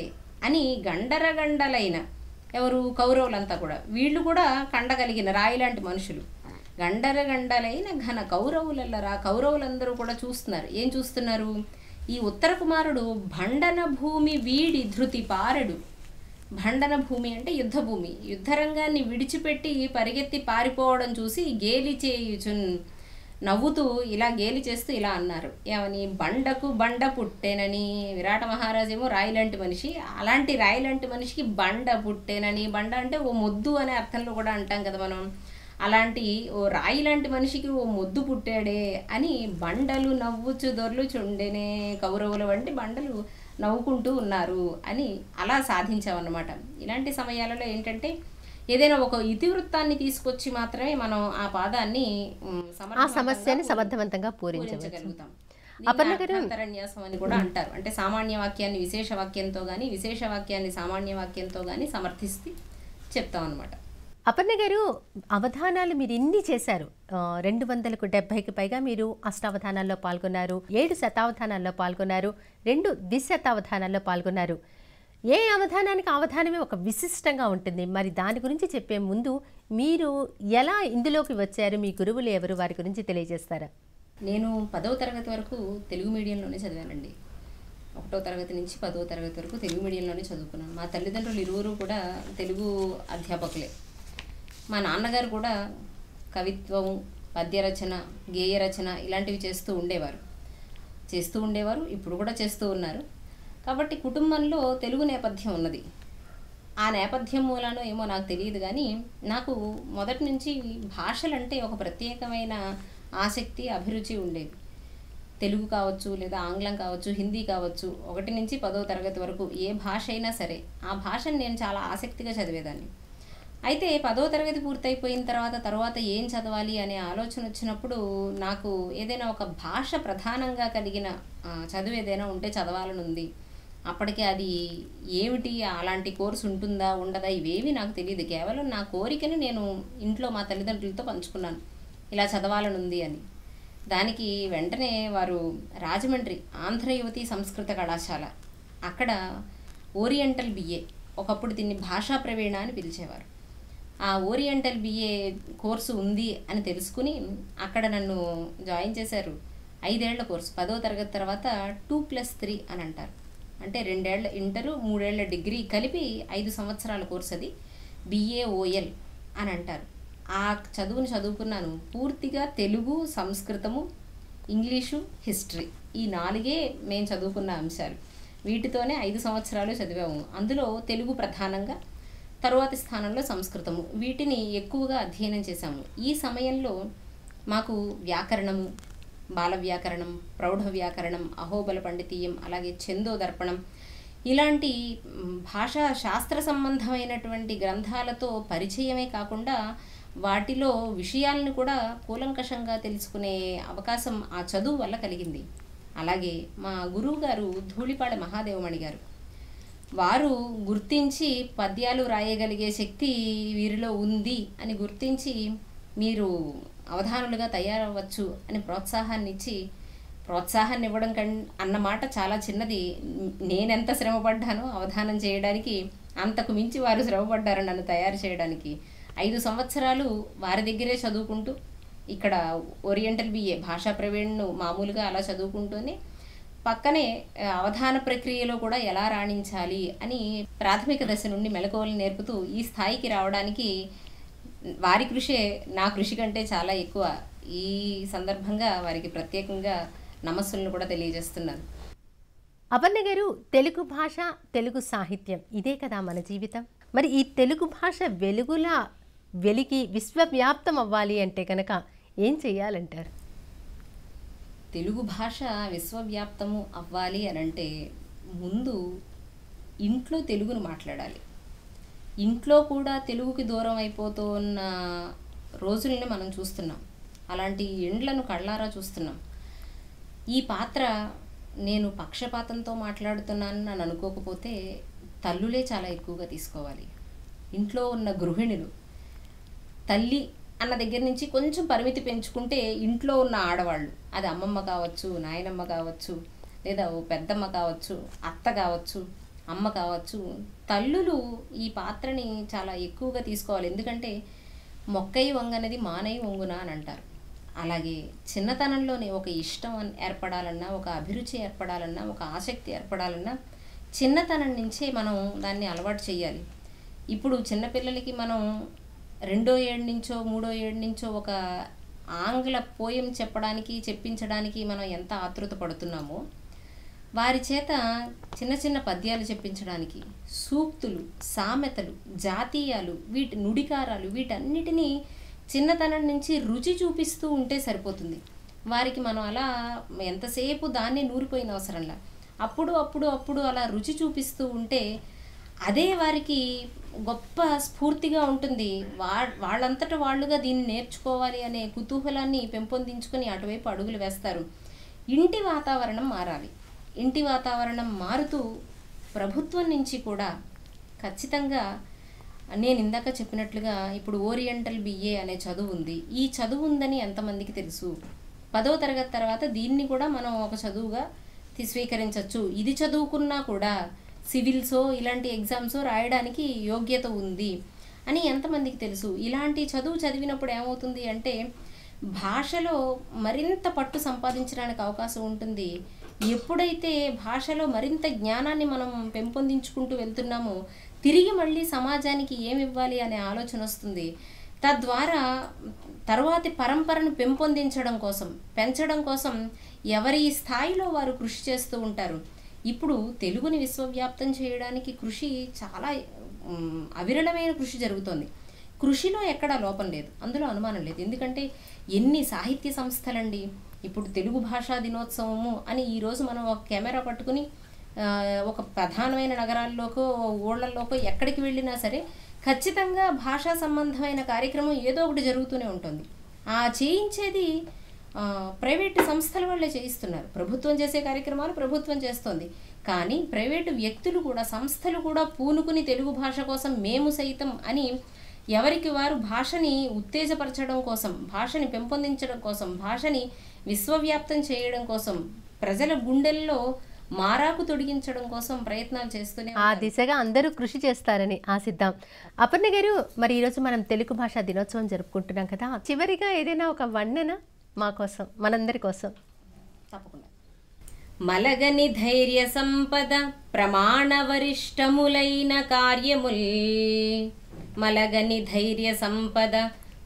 Speaker 2: అని గండర గండలైన, ఎవరు, కౌరవులంతా కూడా, వీళ్ళు కూడా కండ కలిగిన రాయి లాంటి మనుషులు, గండర గండలైన ఘన కౌరవులెల్లరా, కౌరవులందరూ కూడా చూస్తున్నారు. ఏం చూస్తున్నారు? ఈ ఉత్తర కుమారుడు భండన భూమి వీడి ధృతి పారెడు. భండన భూమి అంటే యుద్ధభూమి, యుద్ధరంగాన్ని విడిచిపెట్టి పరిగెత్తి పారిపోవడం చూసి గేలి చేయుచున్, నవ్వుతూ ఇలా గేలి చేస్తూ ఇలా అన్నారు. ఏమని? బండకు బండ పుట్టేనని. విరాట మహారాజేమో రాయి లాంటి మనిషి, అలాంటి రాయి లాంటి మనిషికి బండ పుట్టేనని. బండ అంటే ఓ మొద్దు అనే అర్థంలో కూడా అంటాం కదా మనం. అలాంటి ఓ రాయి లాంటి మనిషికి ఓ మొద్దు పుట్టాడే అని బండలు నవ్వుచు దొర్లుచుండెనే. కౌరవుల వంటి బండలు నవ్వుకుంటూ ఉన్నారు అని అలా సాధించామన్నమాట. ఇలాంటి సమయాలలో ఏంటంటే ఏదైనా ఒక ఇతివృత్తాన్ని తీసుకొచ్చి మాత్రమే మనం ఆ పాదాన్ని
Speaker 1: ఆ సమస్యని సమర్థవంతంగా
Speaker 2: పూరించగలుగుతాం.
Speaker 1: అపర్ణ గారు,
Speaker 2: అంతరణ్యాసం అని కూడా అంటారు. అంటే సామాన్య వాక్యాన్ని విశేష వాక్యంతో కానీ, విశేష వాక్యాన్ని సామాన్య వాక్యంతో కానీ సమర్థిస్తే చెప్తాం అనమాట.
Speaker 1: అపర్ణ గారు, అవధానాలు మీరు ఇన్ని చేశారు. 270కి పైగా మీరు అష్టావధానాల్లో పాల్గొన్నారు, 7 శతావధానాల్లో పాల్గొన్నారు, 2 ద్విశతావధానాల్లో పాల్గొన్నారు. ఏ అవధానానికి అవధానమే ఒక విశిష్టంగా ఉంటుంది. మరి దాని గురించి చెప్పే ముందు మీరు ఎలా ఇందులోకి వచ్చారు, మీ గురువులు ఎవరు, వారి గురించి తెలియజేస్తారా?
Speaker 2: నేను 10వ తరగతి వరకు తెలుగు మీడియంలోనే చదివానండి. 1వ తరగతి నుంచి 10వ తరగతి వరకు తెలుగు మీడియంలోనే చదువుకున్నాను. మా తల్లిదండ్రులు ఇరువురు కూడా తెలుగు అధ్యాపకులే. మా నాన్నగారు కూడా కవిత్వం, పద్యరచన, గేయరచన ఇలాంటివి చేస్తూ ఉండేవారు, ఇప్పుడు కూడా చేస్తూ ఉన్నారు. కాబట్టి కుటుంబంలో తెలుగు నేపథ్యం ఉన్నది. ఆ నేపథ్యం మూలానో ఏమో నాకు తెలియదు, కానీ నాకు మొదటి నుంచి భాషలంటే ఒక ప్రత్యేకమైన ఆసక్తి, అభిరుచి ఉండేది. తెలుగు కావచ్చు, లేదా ఆంగ్లం కావచ్చు, హిందీ కావచ్చు, 1 నుంచి 10వ తరగతి వరకు ఏ భాష అయినా సరే ఆ భాషను నేను చాలా ఆసక్తిగా చదివేదాన్ని. అయితే 10వ తరగతి పూర్తయిపోయిన తర్వాత ఏం చదవాలి అనే ఆలోచన వచ్చినప్పుడు నాకు ఏదైనా ఒక భాష ప్రధానంగా కలిగిన చదువు ఏదైనా ఉంటే చదవాలని ఉంది. అప్పటికి అది ఏమిటి, అలాంటి కోర్సు ఉంటుందా ఉండదా ఇవేవి నాకు తెలియదు. కేవలం నా కోరికను నేను ఇంట్లో మా తల్లిదండ్రులతో పంచుకున్నాను, ఇలా చదవాలని ఉంది అని. దానికి వెంటనే వారు రాజమండ్రి ఆంధ్ర యువతి సంస్కృత కళాశాల, అక్కడ ఓరియంటల్ బిఏ, ఒకప్పుడు దీన్ని భాషా ప్రవీణ అని పిలిచేవారు, ఆ ఓరియంటల్ బిఏ కోర్సు ఉంది అని తెలుసుకుని అక్కడ నన్ను జాయిన్ చేశారు. 5 ఏళ్ల కోర్సు. 10వ తరగతి తర్వాత 2+3 అని అంటారు. అంటే 2 ఏళ్ల ఇంటరు, 3 ఏళ్ల డిగ్రీ కలిపి 5 సంవత్సరాల కోర్సు. అది BAOL అని అంటారు. ఆ చదువును చదువుకున్నాను. పూర్తిగా తెలుగు, సంస్కృతము, ఇంగ్లీషు, హిస్టరీ, ఈ 4 మేము చదువుకున్న అంశాలు. వీటితోనే 5 సంవత్సరాలు చదివాము. అందులో తెలుగు ప్రధానంగా, తరువాతి స్థానంలో సంస్కృతము, వీటిని ఎక్కువగా అధ్యయనం చేశాము. ఈ సమయంలో మాకు వ్యాకరణము, బాల వ్యాకరణం, ప్రౌఢ వ్యాకరణం, అహోబల పండితీయం, అలాగే ఛందోదర్పణం ఇలాంటి భాషా శాస్త్ర సంబంధమైనటువంటి గ్రంథాలతో పరిచయమే కాకుండా వాటిలో విషయాలను కూడా కూలంకషంగా తెలుసుకునే అవకాశం ఆ చదువు వల్ల కలిగింది. అలాగే మా గురువు గారు ధూళిపాడ మహాదేవమణి గారు, వారు గుర్తించి పద్యాలు రాయగలిగే శక్తి వీరిలో ఉంది అని గుర్తించి మీరు అవధానులుగా తయారవ్వచ్చు అని ప్రోత్సాహాన్ని ఇవ్వడం అన్నమాట చాలా చిన్నది. నేనెంత శ్రమపడ్డానో అవధానం చేయడానికి అంతకు మించి వారు శ్రమపడ్డారు నన్ను తయారు చేయడానికి. 5 సంవత్సరాలు వారి దగ్గరే చదువుకుంటూ, ఇక్కడ ఓరియంటల్ బిఏ భాషా ప్రవీణ్ను మామూలుగా అలా చదువుకుంటూనే పక్కనే అవధాన ప్రక్రియలో కూడా ఎలా రాణించాలి అని ప్రాథమిక దశ నుండి మెళకువలు నేర్పుతూ ఈ స్థాయికి రావడానికి వారి కృషే నా కృషి కంటే చాలా ఎక్కువ. ఈ సందర్భంగా వారికి ప్రత్యేకంగా నమస్సులను కూడా తెలియజేస్తున్నాను.
Speaker 1: అపర్ణ గారు, తెలుగు భాష, తెలుగు సాహిత్యం ఇదే కదా మన జీవితం. మరి ఈ తెలుగు భాష వెలుగులా వెలిగి విశ్వవ్యాప్తం అవ్వాలి అంటే కనుక ఏం చెయ్యాలంటారు?
Speaker 2: తెలుగు భాష విశ్వవ్యాప్తము అవ్వాలి అని అంటే ముందు ఇంట్లో తెలుగును మాట్లాడాలి. ఇంట్లో కూడా తెలుగుకి దూరం అయిపోతూ ఉన్న రోజుల్ని మనం చూస్తున్నాం. అలాంటి ఎండ్లను కళ్ళారా చూస్తున్నాం. ఈ పాత్ర నేను పక్షపాతంతో మాట్లాడుతున్నానని నన్ను అనుకోకపోతే తల్లులే చాలా ఎక్కువగా తీసుకోవాలి. ఇంట్లో ఉన్న గృహిణులు తల్లి అన్న దగ్గర నుంచి కొంచెం పరిమితి పెంచుకుంటే ఇంట్లో ఉన్న ఆడవాళ్ళు, అది అమ్మమ్మ కావచ్చు, నాయనమ్మ కావచ్చు, లేదా ఓ పెద్దమ్మ కావచ్చు, అత్త కావచ్చు, అమ్మ కావచ్చు, తల్లులు ఈ పాత్రని చాలా ఎక్కువగా తీసుకోవాలి. ఎందుకంటే మొక్కై వంగనది మానై వంగున అని అంటారు. అలాగే చిన్నతనంలోనే ఒక ఇష్టం ఏర్పడాలన్నా, ఒక అభిరుచి ఏర్పడాలన్నా, ఒక ఆసక్తి ఏర్పడాలన్నా చిన్నతనం నుంచే మనం దాన్ని అలవాటు చేయాలి. ఇప్పుడు చిన్నపిల్లలకి మనం 2వ ఏడు నుంచో 3వ ఏడు నుంచో ఒక ఆంగ్ల పోయం చెప్పించడానికి మనం ఎంత ఆతృత పడుతున్నామో, వారి చేత చిన్న చిన్న పద్యాలు చెప్పించడానికి సూక్తులు, సామెతలు, జాతీయాలు, నుడికారాలు వీటన్నిటినీ చిన్నతనం నుంచి రుచి చూపిస్తూ ఉంటే సరిపోతుంది. వారికి మనం అలా ఎంతసేపు దాన్ని నూరిపోయిన అవసరంలా అప్పుడు అలా రుచి చూపిస్తూ ఉంటే అదే వారికి గొప్ప స్ఫూర్తిగా ఉంటుంది. వాళ్ళంతట వాళ్ళుగా దీన్ని నేర్చుకోవాలి అనే కుతూహలాన్ని పెంపొందించుకొని అటువైపు అడుగులు వేస్తారు. ఇంటి వాతావరణం మారాలి. ఇంటి వాతావరణం మారుతూ ప్రభుత్వం నుంచి కూడా ఖచ్చితంగా నేను ఇందాక చెప్పినట్లుగా ఇప్పుడు ఓరియంటల్ బిఏ అనే చదువు ఉంది. ఈ చదువు ఉందని ఎంతమందికి తెలుసు? 10వ తరగతి తర్వాత దీన్ని కూడా మనం ఒక చదువుగా స్వీకరించవచ్చు. ఇది చదువుకున్నా కూడా సివిల్సో ఇలాంటి ఎగ్జామ్సో రాయడానికి యోగ్యత ఉంది అని ఎంతమందికి తెలుసు? ఇలాంటి చదువు చదివినప్పుడు ఏమవుతుంది అంటే భాషలో మరింత పట్టు సంపాదించడానికి అవకాశం ఉంటుంది. ఎప్పుడైతే భాషలో మరింత జ్ఞానాన్ని మనం పెంపొందించుకుంటూ వెళ్తున్నామో తిరిగి మళ్ళీ సమాజానికి ఏమి ఇవ్వాలి అనే ఆలోచన వస్తుంది. తద్వారా తరువాతి పరంపరను పెంచడం కోసం ఎవరి స్థాయిలో వారు కృషి చేస్తూ ఉంటారు. ఇప్పుడు తెలుగుని విశ్వవ్యాప్తం చేయడానికి కృషి చాలా అవిరళమైన కృషి జరుగుతోంది. కృషిలో ఎక్కడా లోపం లేదు, అందులో అనుమానం లేదు. ఎందుకంటే ఎన్ని సాహిత్య సంస్థలండి. ఇప్పుడు తెలుగు భాషా దినోత్సవము అని ఈరోజు మనం ఒక కెమెరా పట్టుకుని ఒక ప్రధానమైన నగరాల్లోకో ఊళ్ళల్లోకో ఎక్కడికి వెళ్ళినా సరే ఖచ్చితంగా భాషా సంబంధమైన కార్యక్రమం ఏదో ఒకటి జరుగుతూనే ఉంటుంది. ఆ చేయించేది ప్రైవేటు సంస్థల వాళ్ళే చేయిస్తున్నారు. ప్రభుత్వం చేసే కార్యక్రమాలు ప్రభుత్వం చేస్తోంది. కానీ ప్రైవేటు వ్యక్తులు కూడా, సంస్థలు కూడా పూనుకుని తెలుగు భాష కోసం మేము సైతం అని ఎవరికి వారు భాషని ఉత్తేజపరచడం కోసం, భాషని పెంపొందించడం కోసం, భాషని విశ్వవ్యాప్తం చేయడం కోసం, ప్రజల గుండెల్లో మారాకు తొడిగించడం కోసం ప్రయత్నాలు చేస్తూనే
Speaker 1: ఆ దిశగా అందరూ కృషి చేస్తారని ఆశిద్దాం. అపర్ణ గారు, మరి ఈరోజు మనం తెలుగు భాషా దినోత్సవం జరుపుకుంటున్నాం కదా, చివరిగా ఏదైనా ఒక వర్ణన మా కోసం, మనందరి కోసం.
Speaker 2: తప్పకుండా. మలగని ధైర్య సంపద ప్రమాణ వరిష్టములైన కార్యముల్, మలగని ధైర్య సంపద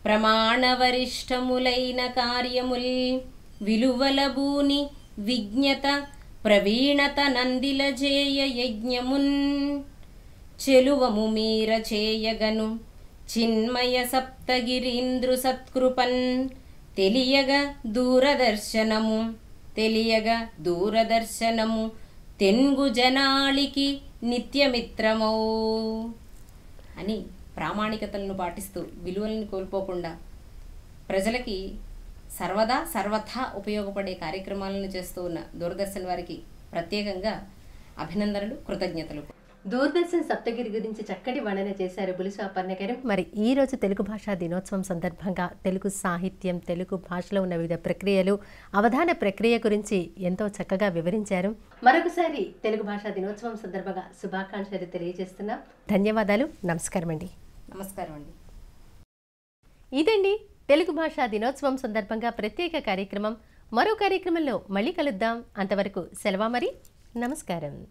Speaker 2: ప్రమాణ వరిష్టములైన కార్యముల్, విలువల భూని విజ్ఞత ప్రవీణత నందిల జేయ యజ్ఞమున్, చెలువము మీర చేయగను చిన్మయ సప్తగిరీంద్రు సత్కృపన్, తెలియగ దూరదర్శనము తెంగు జనాళికి నిత్యమిత్రమౌ అని ప్రామాణికతలను పాటిస్తూ విలువలను కోల్పోకుండా ప్రజలకి సర్వథా ఉపయోగపడే కార్యక్రమాలను చేస్తూ ఉన్న దూరదర్శన్ వారికి ప్రత్యేకంగా అభినందనలు, కృతజ్ఞతలు.
Speaker 1: దూరదర్శన్ సప్తగిరి గురించి చక్కటి వర్ణన చేశారు బులుసు అపర్ణ గారు. మరి ఈ రోజు తెలుగు భాషా దినోత్సవం సందర్భంగా తెలుగు సాహిత్యం, తెలుగు భాషలో ఉన్న వివిధ ప్రక్రియలు, అవధాన ప్రక్రియ గురించి ఎంతో చక్కగా వివరించారు. మరొకసారి తెలుగు భాషా దినోత్సవం సందర్భంగా శుభాకాంక్షలు తెలియజేస్తున్నాం. ధన్యవాదాలు. నమస్కారం అండి.
Speaker 2: నమస్కారం అండి.
Speaker 1: ఇదండి తెలుగు భాషా దినోత్సవం సందర్భంగా ప్రత్యేక కార్యక్రమం. మరో కార్యక్రమంలో మళ్ళీ కలుద్దాం. అంతవరకు సెలవు మరి. నమస్కారం.